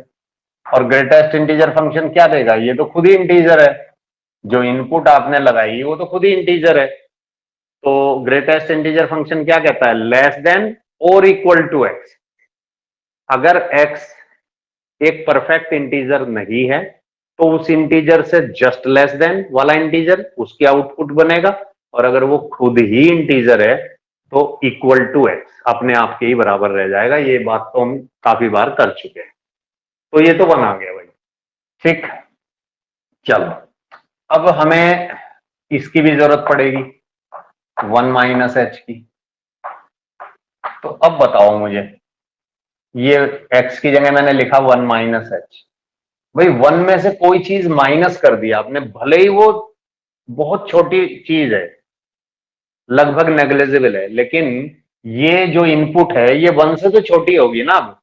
और ग्रेटेस्ट इंटीजर फंक्शन क्या देगा? ये तो खुद ही इंटीजर है, जो इनपुट आपने लगाई वो तो खुद ही इंटीजर है। तो ग्रेटेस्ट इंटीजर फंक्शन क्या कहता है? लेस देन और इक्वल टू एक्स। अगर x एक परफेक्ट इंटीजर नहीं है तो उस इंटीजर से जस्ट लेस देन वाला इंटीजर उसकी आउटपुट बनेगा, और अगर वो खुद ही इंटीजर है तो इक्वल टू एक्स, अपने आप के ही बराबर रह जाएगा। ये बात तो हम काफी बार कर चुके हैं। तो ये तो बना गया भाई, ठीक। चलो अब हमें इसकी भी जरूरत पड़ेगी, 1 माइनस एच की। तो अब बताओ मुझे, ये x की जगह मैंने लिखा 1 माइनस एच। भाई 1 में से कोई चीज माइनस कर दिया आपने, भले ही वो बहुत छोटी चीज है, लगभग नेग्लिजिबल है, लेकिन ये जो इनपुट है ये 1 से तो छोटी होगी ना अब,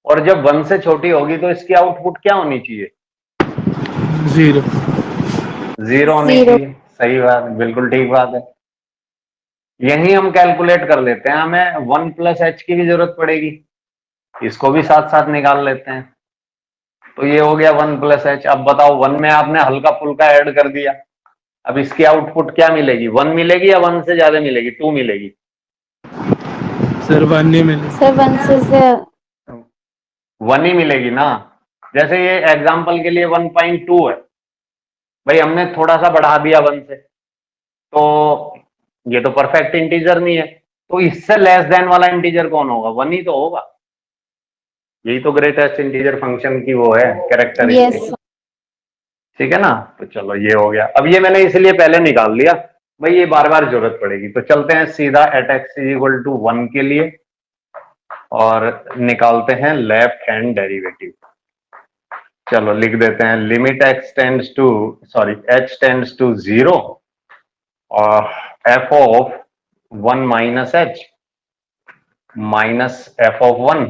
और जब 1 से छोटी होगी तो इसकी आउटपुट क्या होनी चाहिए? 0। 0 होनी चाहिए। सही बात, बिल्कुल ठीक बात है। यही हम कैलकुलेट कर लेते हैं, हमें 1 प्लस एच की भी जरूरत पड़ेगी, इसको भी साथ साथ निकाल लेते हैं। तो ये हो गया 1 प्लस एच। अब बताओ 1 में आपने हल्का फुल्का ऐड कर दिया, अब इसकी आउटपुट क्या मिलेगी? 1 मिलेगी या 1 से ज्यादा मिलेगी? 2 मिलेगी। सर 1 नहीं मिले। सर 1 से 1 ही मिलेगी ना। जैसे ये एग्जाम्पल के लिए 1.2 है, भाई हमने थोड़ा सा बढ़ा दिया 1 से, तो ये तो परफेक्ट इंटीजर नहीं है, तो इससे लेस देन वाला इंटीजर कौन होगा? 1 ही तो होगा। यही तो ग्रेटेस्ट इंटीजर फंक्शन की वो है कैरेक्टरिस्टिक। यस। ठीक है ना। तो चलो ये हो गया। अब ये मैंने इसलिए पहले निकाल लिया, भाई ये बार बार जरूरत पड़ेगी। तो चलते हैं सीधा at x is equal to 1 के लिए और निकालते हैं लेफ्ट हैंड डेरिवेटिव। चलो लिख देते हैं limit x tends to h tends to 0 और f of 1 minus h minus f of 1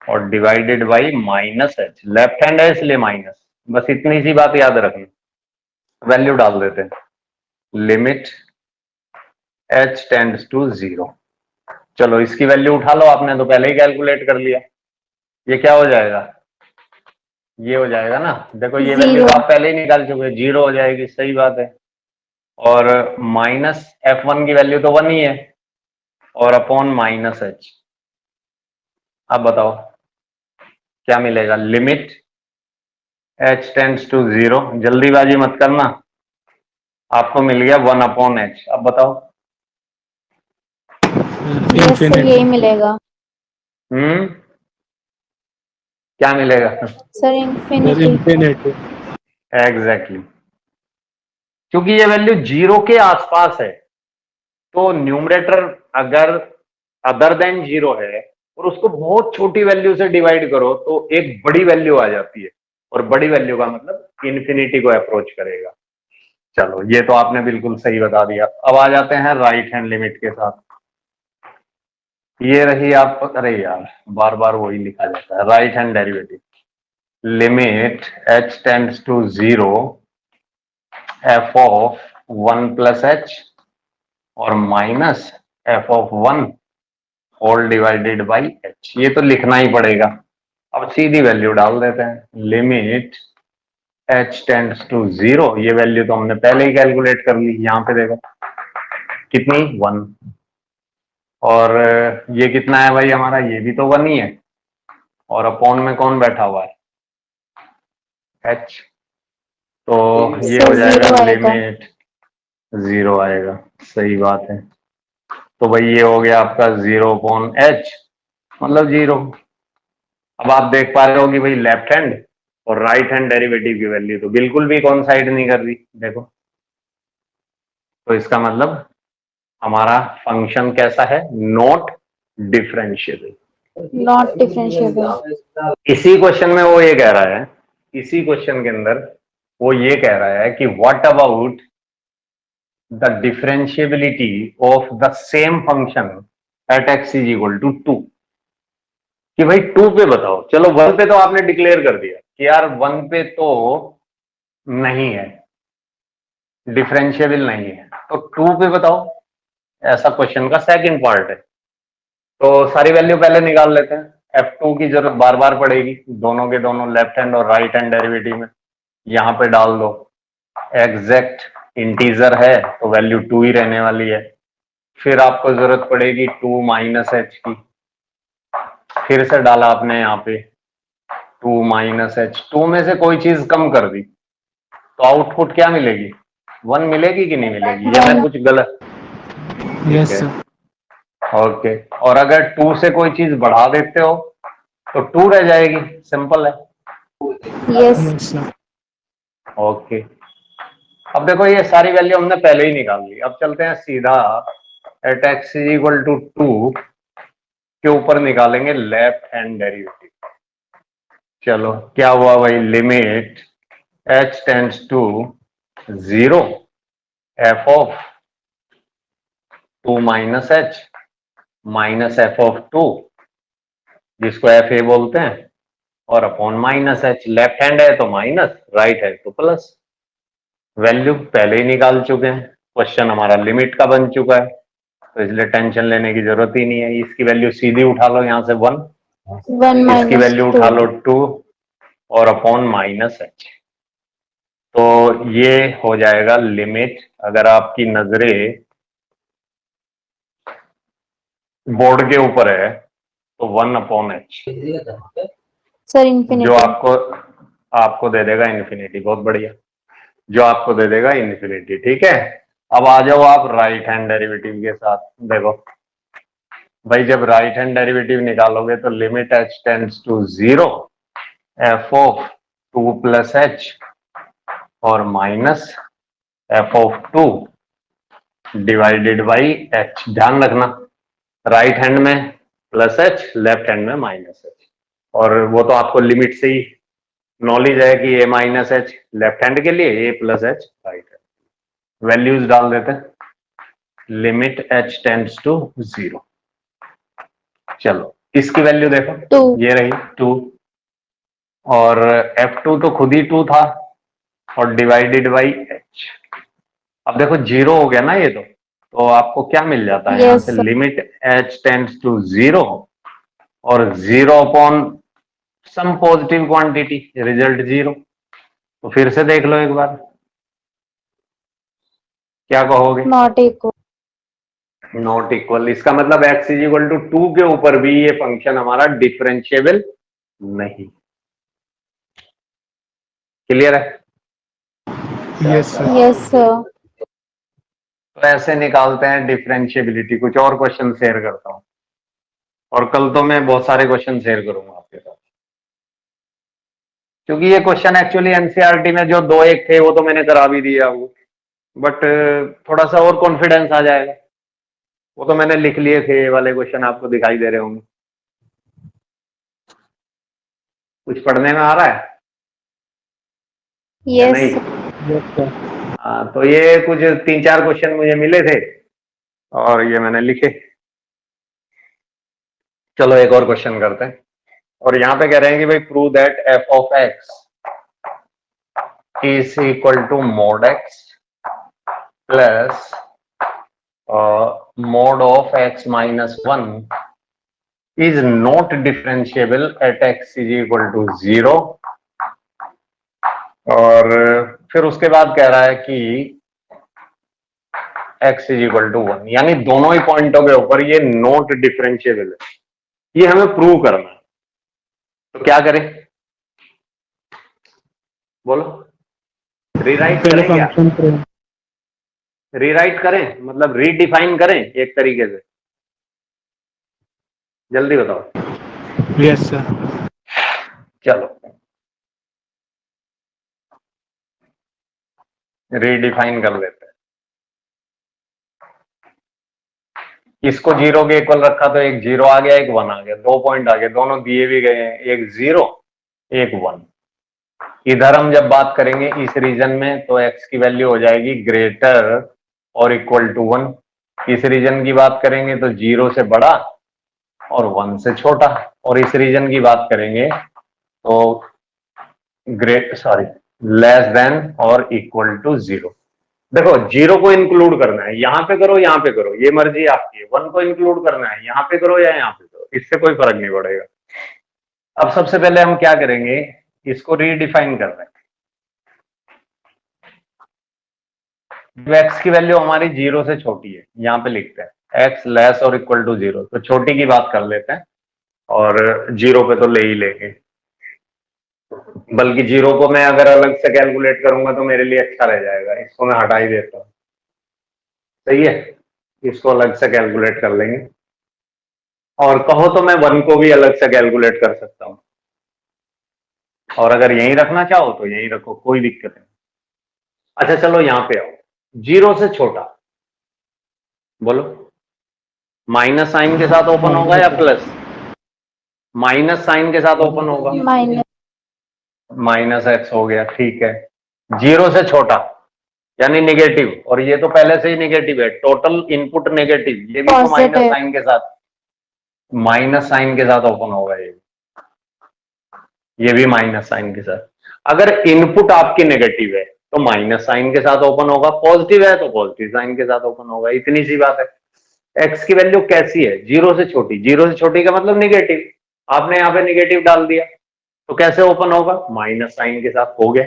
और divided by minus h. Left hand है इसलिए माइनस, बस इतनी सी बात याद रखनी। वैल्यू डाल देते हैं लिमिट एच टेंड्स टू 0। चलो इसकी वैल्यू उठा लो, आपने तो पहले ही कैलकुलेट कर लिया। ये क्या हो जाएगा? ये हो जाएगा ना, देखो ये वैल्यू तो आप पहले ही निकाल चुके, 0 हो जाएगी। सही बात है। और माइनस f1 की वैल्यू तो 1 ही है, और अपॉन माइनस एच। अब बताओ क्या मिलेगा? लिमिट h टेंड्स टू 0, जल्दीबाजी मत करना, आपको मिल गया 1 अपॉन एच। अब बताओ। यस सर, यही मिलेगा क्या मिलेगा? Sir, infinity. इन्फिनिटी। एग्जैक्टली। क्योंकि ये वैल्यू 0 के आसपास है, तो न्यूमरेटर अगर अदर देन 0 है और उसको बहुत छोटी वैल्यू से डिवाइड करो तो एक बड़ी वैल्यू आ जाती है, और बड़ी वैल्यू का मतलब इन्फिनिटी को अप्रोच करेगा। चलो ये तो आपने बिल्कुल सही बता दिया। अब आ जाते हैं राइट हैंड लिमिट के साथ। ये रही आप, अरे यार बार बार वही लिखा जाता है, right hand derivative limit h tends to 0 f of 1 plus h और minus f of 1 whole divided by h। ये तो लिखना ही पड़ेगा। अब सीधी वैल्यू डाल देते हैं लिमिट h टेंड्स टू 0, ये वैल्यू तो हमने पहले ही कैलकुलेट कर ली, यहां पे देखो कितनी 1, और ये कितना है भाई हमारा, ये भी तो 1 ही है, और अपॉन में कौन बैठा हुआ है, h, तो ये सर हो जाएगा 0 आएगा। लिमिट 0 आएगा, सही बात है। तो भाई ये हो गया आपका 0/h, मतलब 0। अब आप देख पा रहे हो कि भाई लेफ्ट हैंड और राइट हैंड डेरिवेटिव की वैल्यू तो बिल्कुल भी कोइंसाइड नहीं कर रही, देखो। तो इसका मतलब हमारा फंक्शन कैसा है, नॉट डिफरेंशिएबल। Not differentiable. इसी क्वेश्चन में वो ये कह रहा है, इसी क्वेश्चन के अंदर वो ये कह रहा है कि what about the differentiability of the same function at x is equal to 2, कि भाई 2 पे बताओ। चलो 1 पे तो आपने डिक्लेयर कर दिया कि यार 1 पे तो नहीं है, डिफरेंशिएबल नहीं है, तो 2 पे बताओ, ऐसा क्वेश्चन का सेकंड पार्ट है। तो सारी वैल्यू पहले निकाल लेते हैं, f2 की जरूरत बार बार पड़ेगी, दोनों के दोनों लेफ्ट हैंड और राइट हैंड डेरिवेटिव में यहां पे डाल दो, एग्जैक्ट इंटीजर है तो वैल्यू 2 ही रहने वाली है। फिर आपको जरूरत पड़ेगी 2 माइनस h की, फिर से डाला आपने यहाँ पे 2 माइनस h, 2 में से कोई चीज कम कर दी तो आउटपुट क्या मिलेगी, 1 मिलेगी कि नहीं मिलेगी, या मैं कुछ गलत, यस ठीक है, सर। ओके। और अगर 2 से कोई चीज बढ़ा देते हो तो 2 रह जाएगी, सिंपल है, यस। Yes sir. ओके। अब देखो ये सारी वैल्यू हमने पहले ही निकाल ली, अब चलते हैं सीधा at x is equal to 2 के ऊपर निकालेंगे लेफ्ट हैंड डेरिवेटिव। चलो क्या हुआ भाई, limit h tends to 0 f of 2 minus h minus f of 2, जिसको एफ ए बोलते हैं, और upon minus h, left hand है तो माइनस, राइट है तो प्लस। वैल्यू पहले ही निकाल चुके हैं, क्वेश्चन हमारा लिमिट का बन चुका है, तो इसलिए टेंशन लेने की जरूरत ही नहीं है। इसकी वैल्यू सीधी उठा लो यहाँ से 1, 1 इसकी माइनस वैल्यू 2। उठा लो 2, और अपॉन माइनस h, तो ये हो जाएगा लिमिट, अगर आपकी नजरें बोर्ड के ऊपर है तो 1/h, सर जो इन्फिनिटी। आपको आपको दे देगा इन्फिनिटी, बहुत बढ़िया, जो आपको दे देगा इन्फिनिटी, ठीक है। अब आ जाओ आप राइट हैंड डेरिवेटिव के साथ, देखो भाई जब राइट हैंड डेरिवेटिव निकालोगे तो limit h tends to 0 f of 2 plus h और minus f of 2 divided by h। ध्यान रखना राइट हैंड में प्लस h, लेफ्ट हैंड में माइनस h, और वो तो आपको लिमिट से ही नॉलेज है कि a minus h left hand के लिए, a plus h right hand. Values डाल देते हैं, लिमिट h टेंड्स टू 0, चलो इसकी वैल्यू देखो 2। ये रही 2, और f2 तो खुद ही 2 था, और डिवाइडेड बाई h। अब देखो 0 हो गया ना ये, तो आपको क्या मिल जाता है यहाँ यस से, sir. Limit h tends to 0 और 0 upon some positive quantity, result 0। तो फिर से देख लो एक बार, क्या कहोगे, नॉट इक्वल। नॉट इक्वल, इसका मतलब x इज इक्वल टू 2 के ऊपर भी ये फंक्शन हमारा डिफरेंशिएबल नहीं। क्लियर है, यस सर। Yes sir. तो ऐसे निकालते हैं डिफरेंशिएबिलिटी। कुछ और क्वेश्चन शेयर करता हूं, और कल तो मैं बहुत सारे क्वेश्चन शेयर करूंगा आपके साथ, क्योंकि ये क्वेश्चन एक्चुअली एनसीईआरटी में जो 2-1 थे वो तो मैंने करा भी दिया आपको, बट थोड़ा सा और कॉन्फिडेंस आ जाएगा, वो तो मैंने लिख लिए थे, ये वाले क्वेश्चन आपको दिखाई दे रहे होंगे। कुछ पढ़ने में आ रहा है या यस नहीं? सर। Yes sir. हाँ, तो ये कुछ 3-4 क्वेश्चन मुझे मिले थे और ये मैंने लिखे। चलो एक और क्वेश्चन करते हैं, और यहाँ पे कह रहे हैं कि भाई prove that f of x is equal to mod x plus mod of x minus 1 is not differentiable at x is equal to 0 और फिर उसके बाद कह रहा है कि x इज इक्वल टू 1, यानी दोनों ही पॉइंटों के ऊपर ये नॉट डिफरेंशिएबल है, ये हमें प्रूव करना है। तो क्या करें, बोलो, रीराइट पहले करें क्या? फंक्शन करें। रीराइट करें मतलब रीडिफाइन करें एक तरीके से, जल्दी बताओ। Yes sir. चलो रीडिफाइन कर लेते हैं। इसको जीरो के इक्वल रखा तो एक जीरो आ गया, एक वन आ गया, 2 पॉइंट आ गए, दोनों दिए भी गए हैं, एक जीरो एक वन। इधर हम जब बात करेंगे इस रीजन में तो x की वैल्यू हो जाएगी ग्रेटर और इक्वल टू 1। इस रीजन की बात करेंगे तो जीरो से बड़ा और 1 से छोटा, और इस रीजन की बात करेंगे तो ग्रेट सॉरी लेस देन और इक्वल टू जीरो। देखो जीरो को इंक्लूड करना है, यहां पे करो यहां पे करो, ये मर्जी आपकी है। 1 को इंक्लूड करना है, यहां पे करो या यहां पे करो, इससे कोई फर्क नहीं पड़ेगा। अब सबसे पहले हम क्या करेंगे, इसको रीडिफाइन कर रहे हैं। एक्स की वैल्यू हमारी जीरो से छोटी है, यहां पे लिखते हैं एक्स लेस और इक्वल टू जीरो, तो छोटी की बात कर लेते हैं और जीरो पे तो ले ही लेंगे। बल्कि जीरो को मैं अगर अलग से कैलकुलेट करूंगा तो मेरे लिए अच्छा रह जाएगा, इसको मैं हटा ही देता हूँ। सही है, इसको अलग से कैलकुलेट कर लेंगे, और कहो तो मैं 1 को भी अलग से कैलकुलेट कर सकता हूं, और अगर यहीं रखना चाहो तो यहीं रखो, कोई दिक्कत नहीं। अच्छा चलो यहां पे आओ, जीरो से छोटा बोलो, माइनस साइन के साथ ओपन होगा या प्लस? माइनस साइन के साथ ओपन होगा, माइनस। माइनस एक्स हो गया, ठीक है। जीरो से छोटा यानी नेगेटिव, और ये तो पहले से ही नेगेटिव है, टोटल इनपुट नेगेटिव, ये भी तो माइनस पॉजिटिव। साइन के साथ, माइनस साइन के साथ ओपन होगा ये भी माइनस साइन के साथ। अगर इनपुट आपकी नेगेटिव है तो माइनस साइन के साथ ओपन होगा, पॉजिटिव है तो पॉजिटिव साइन के साथ ओपन होगा, इतनी सी बात है। एक्स की वैल्यू कैसी है, जीरो से छोटी, जीरो से छोटी का मतलब नेगेटिव, आपने यहाँ पे नेगेटिव डाल दिया तो कैसे ओपन होगा, माइनस साइन के साथ हो गया।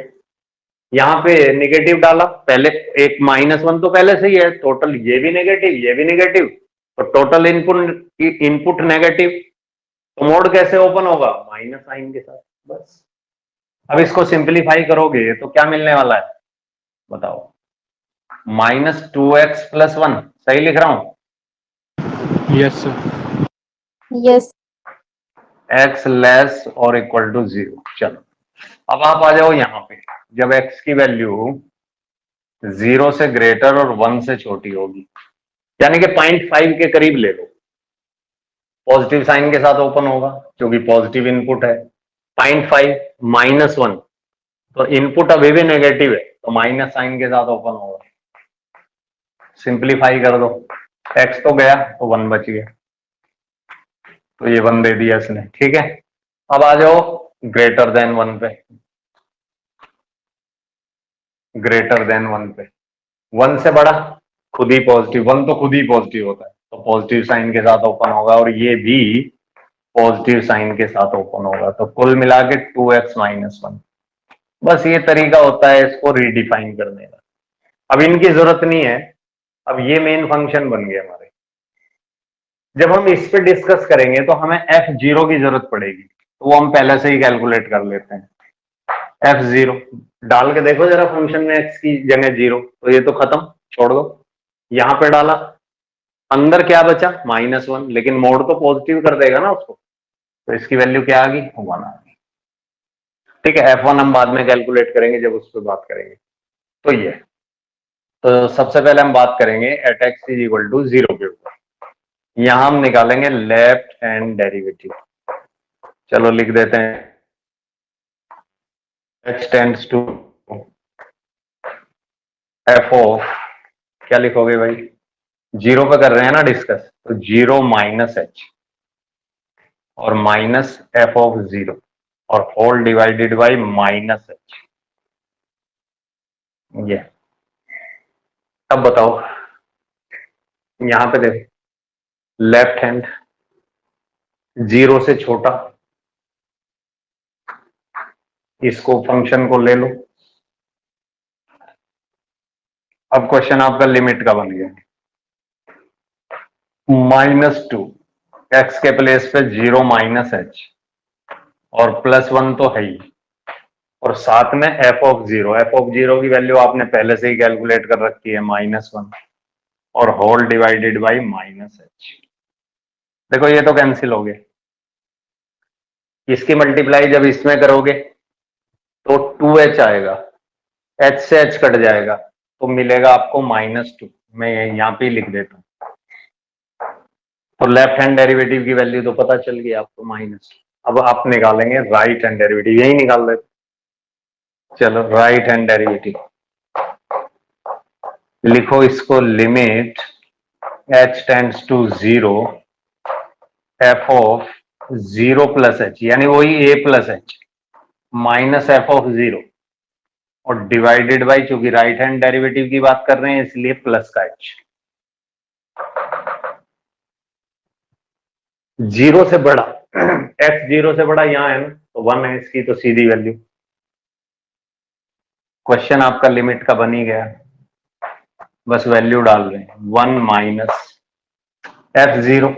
यहाँ पे नेगेटिव डाला, पहले एक -1 तो पहले से ही है, टोटल ये भी नेगेटिव ये भी नेगेटिव, तो टोटल इनपुट नेगेटिव, तो मोड कैसे ओपन होगा, माइनस साइन के साथ, बस। अब इसको सिंप्लीफाई करोगे तो क्या मिलने वाला है बताओ, -2x+1, सही लिख रहा हूं? Yes sir. Yes. x less और इक्वल टू 0। चलो अब आप आ जाओ यहाँ पे, जब x की वैल्यू 0 से ग्रेटर और 1 से छोटी होगी, यानी कि 0.5 के करीब ले लो, पॉजिटिव साइन के साथ ओपन होगा क्योंकि पॉजिटिव इनपुट है। 0.5 -1 तो इनपुट अभी भी नेगेटिव है, तो माइनस साइन के साथ ओपन होगा। सिंप्लीफाई कर दो, x तो गया तो 1 बच गया, तो ये 1 दे दिया इसने, ठीक है। अब आ जाओ ग्रेटर देन 1 पे, ग्रेटर देन 1 पे, 1 से बड़ा खुद ही पॉजिटिव, 1 तो खुद ही पॉजिटिव होता है, तो पॉजिटिव साइन के साथ ओपन होगा, और ये भी पॉजिटिव साइन के साथ ओपन होगा, तो कुल मिला के 2x-1। बस ये तरीका होता है इसको रीडिफाइन करने का। अब इनकी जरूरत नहीं है, अब ये मेन फंक्शन बन गए हमारे। जब हम इस पे डिस्कस करेंगे तो हमें f0 की जरूरत पड़ेगी, तो वो हम पहले से ही कैलकुलेट कर लेते हैं। f0 डाल के देखो जरा फंक्शन में, x की जगह 0, तो ये तो खत्म, छोड़ दो। यहां पे डाला, अंदर क्या बचा, -1, लेकिन मोड तो पॉजिटिव कर देगा ना उसको, तो इसकी वैल्यू क्या आ गई, 1 आ गई। ठीक है, f1 हम बाद में कैलकुलेट करेंगे जब उस पर बात करेंगे। तो ये, तो सबसे पहले हम बात करेंगे at x is equal to 0 के ऊपर, यहां हम निकालेंगे लेफ्ट हैंड डेरिवेटिव। चलो लिख देते हैं, h tends to f of, क्या लिखोगे भाई, 0 पे कर रहे हैं ना डिस्कस, तो 0 -h और -f ऑफ 0 और होल डिवाइडेड बाई -h। ये अब बताओ, यहां पे देखो लेफ्ट हैंड 0 से छोटा, इसको फंक्शन को ले लो, अब क्वेश्चन आपका लिमिट का बन गया। -2 एक्स के प्लेस पे 0 माइनस एच और +1 तो है ही, और साथ में f(0) की वैल्यू आपने पहले से ही कैलकुलेट कर रखी है -1 और होल डिवाइडेड बाई -h। देखो ये तो कैंसिल हो गए, इसकी मल्टीप्लाई जब इसमें करोगे तो 2h आएगा, h से h कट जाएगा तो मिलेगा आपको -2। मैं यहाँ पे ही लिख देता हूँ। तो लेफ्ट हैंड डेरिवेटिव की वैल्यू तो पता चल गई आपको माइनस। अब आप निकालेंगे राइट हैंड डेरिवेटिव, यही निकाल देते। चलो राइट हैंड डेरिवेटिव लिखो, इसको limit h tends to 0 f(0 + h) यानी वही a + h माइनस f(0) और डिवाइडेड बाई, चूंकि राइट हैंड डेरिवेटिव की बात कर रहे हैं इसलिए प्लस का h। 0 से बड़ा x 0 से बड़ा यहां है ना, तो 1 है इसकी तो सीधी वैल्यू। क्वेश्चन आपका लिमिट का बन ही गया, बस वैल्यू डाल रहे हैं। 1 minus f(0)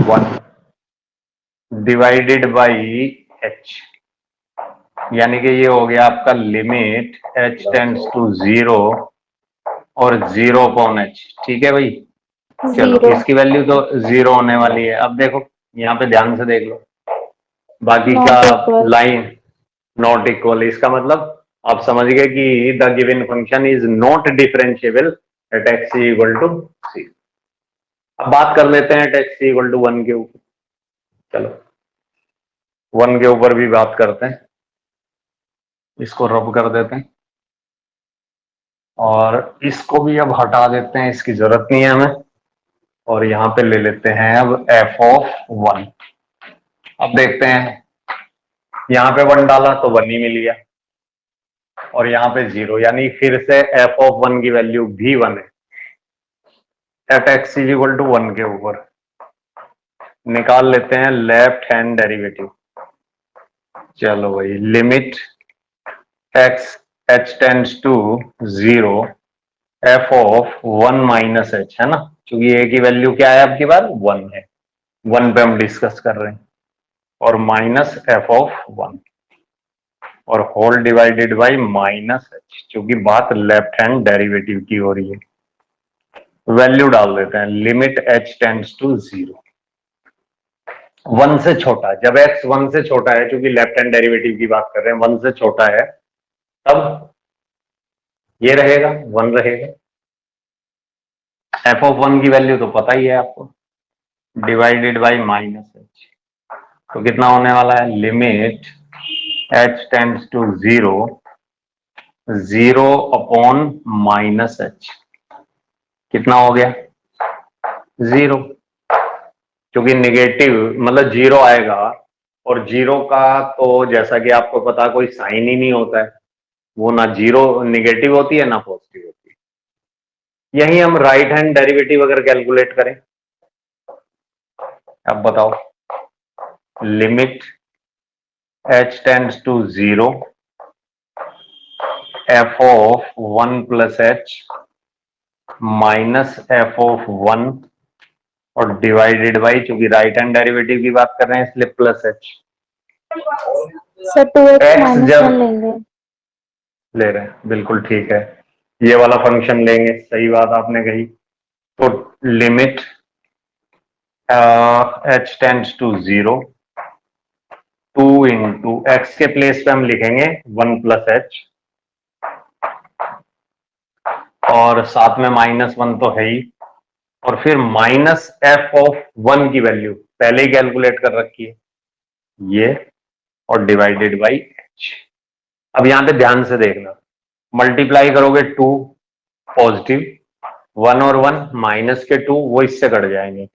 1 divided by h, यानी कि ये हो गया आपका लिमिट h टेंड्स टू 0 और 0/h। ठीक है भाई, चलो 0 इसकी वैल्यू तो 0 होने वाली है। अब देखो यहाँ पे ध्यान से देख लो, बाकी Not का equal. लाइन नॉट इक्वल, इसका मतलब आप समझ गए कि the given function is not differentiable at x equal to c। अब बात कर लेते हैं एट x इक्वल टू 1 के ऊपर। चलो 1 के ऊपर भी बात करते हैं, इसको रब कर देते हैं और इसको भी अब हटा देते हैं, इसकी जरूरत नहीं है हमें। और यहाँ पे ले लेते हैं अब f(1). अब देखते हैं, यहाँ पे 1 डाला तो 1 ही मिल गया और यहाँ पे 0, यानी फिर से f(1) की वैल्यू भी 1 है एट x इक्वल टू 1 के ऊपर। निकाल लेते हैं लेफ्ट हैंड डेरिवेटिव। चलो भाई, limit x h tends to 0 f(1 - h) है ना, क्योंकि a की वैल्यू क्या है आपकी बार 1 है, 1 पे हम डिस्कस कर रहे हैं, और -f(1) और होल डिवाइडेड बाई -h, क्योंकि बात लेफ्ट हैंड डेरिवेटिव की हो रही है। वैल्यू डाल देते हैं, लिमिट h टेंड्स टू 0 1 से छोटा, जब x 1 से छोटा है, क्योंकि लेफ्ट हैंड डेरिवेटिव की बात कर रहे हैं, 1 से छोटा है तब ये रहेगा 1 रहेगा। f(1) की वैल्यू तो पता ही है आपको, डिवाइडेड बाई -h, तो कितना होने वाला है, limit h tends to 0 0/-h, कितना हो गया 0, क्योंकि निगेटिव मतलब 0 आएगा, और 0 का तो जैसा कि आपको पता कोई साइन ही नहीं होता है, वो ना 0 निगेटिव होती है ना पॉजिटिव होती है। यही हम राइट हैंड डेरिवेटिव अगर कैलकुलेट करें, अब बताओ, limit h tends to 0 f(1 + h) -f(1) और डिवाइडेड बाई, चूंकि राइट हैंड डेरिवेटिव की बात कर रहे हैं इसलिए +h। सर 2x x जब -1 लेंगे। ले रहे हैं, बिल्कुल ठीक है, ये वाला फंक्शन लेंगे, सही बात आपने कही। तो limit h tends to 0 2 into x के प्लेस पे हम लिखेंगे 1 + h, और साथ में -1 तो है ही, और फिर -f(1) की वैल्यू पहले ही कैलकुलेट कर रखी है ये, और डिवाइडेड बाई h। अब यहां पे ध्यान से देखना, मल्टीप्लाई करोगे 2 पॉजिटिव, 1 और 1 माइनस के 2, वो इससे कट जाएंगे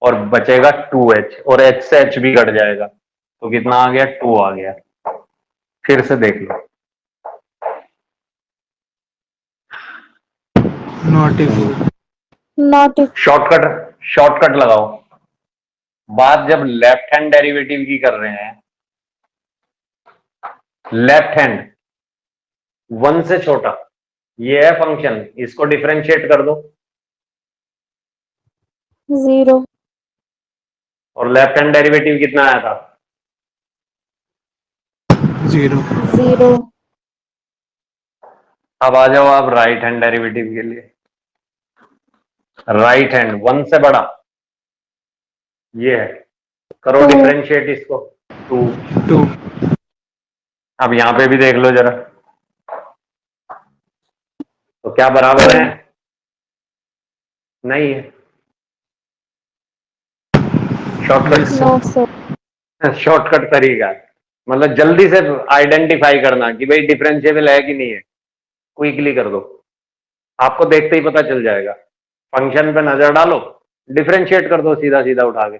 और बचेगा 2h, और h से h भी कट जाएगा, तो कितना आ गया 2 आ गया। फिर से देख लो, Not equal. Not equal. Shortcut लगाओ। बात जब लेफ्ट हैंड डेरिवेटिव की कर रहे हैं, लेफ्ट हैंड 1 से छोटा, ये है फंक्शन, इसको डिफरेंशिएट कर दो 0 और लेफ्ट हैंड डेरिवेटिव कितना आया था? 0 0 अब आ जाओ आप राइट हैंड डेरिवेटिव के लिए। राइट हैंड 1 से बड़ा, ये है, करो 2 डिफरेंशिएट इसको 2। 2 अब यहां पे भी देख लो जरा, तो क्या बराबर है? नहीं है। Yes, no sir. Sir. Shortcut तरीका है, मतलब जल्दी से आइडेंटिफाई करना कि भाई डिफरेंशिएबल है कि नहीं है, क्विकली कर दो, आपको देखते ही पता चल जाएगा। फंक्शन पे नजर डालो, डिफरेंशिएट कर दो सीधा सीधा उठा के।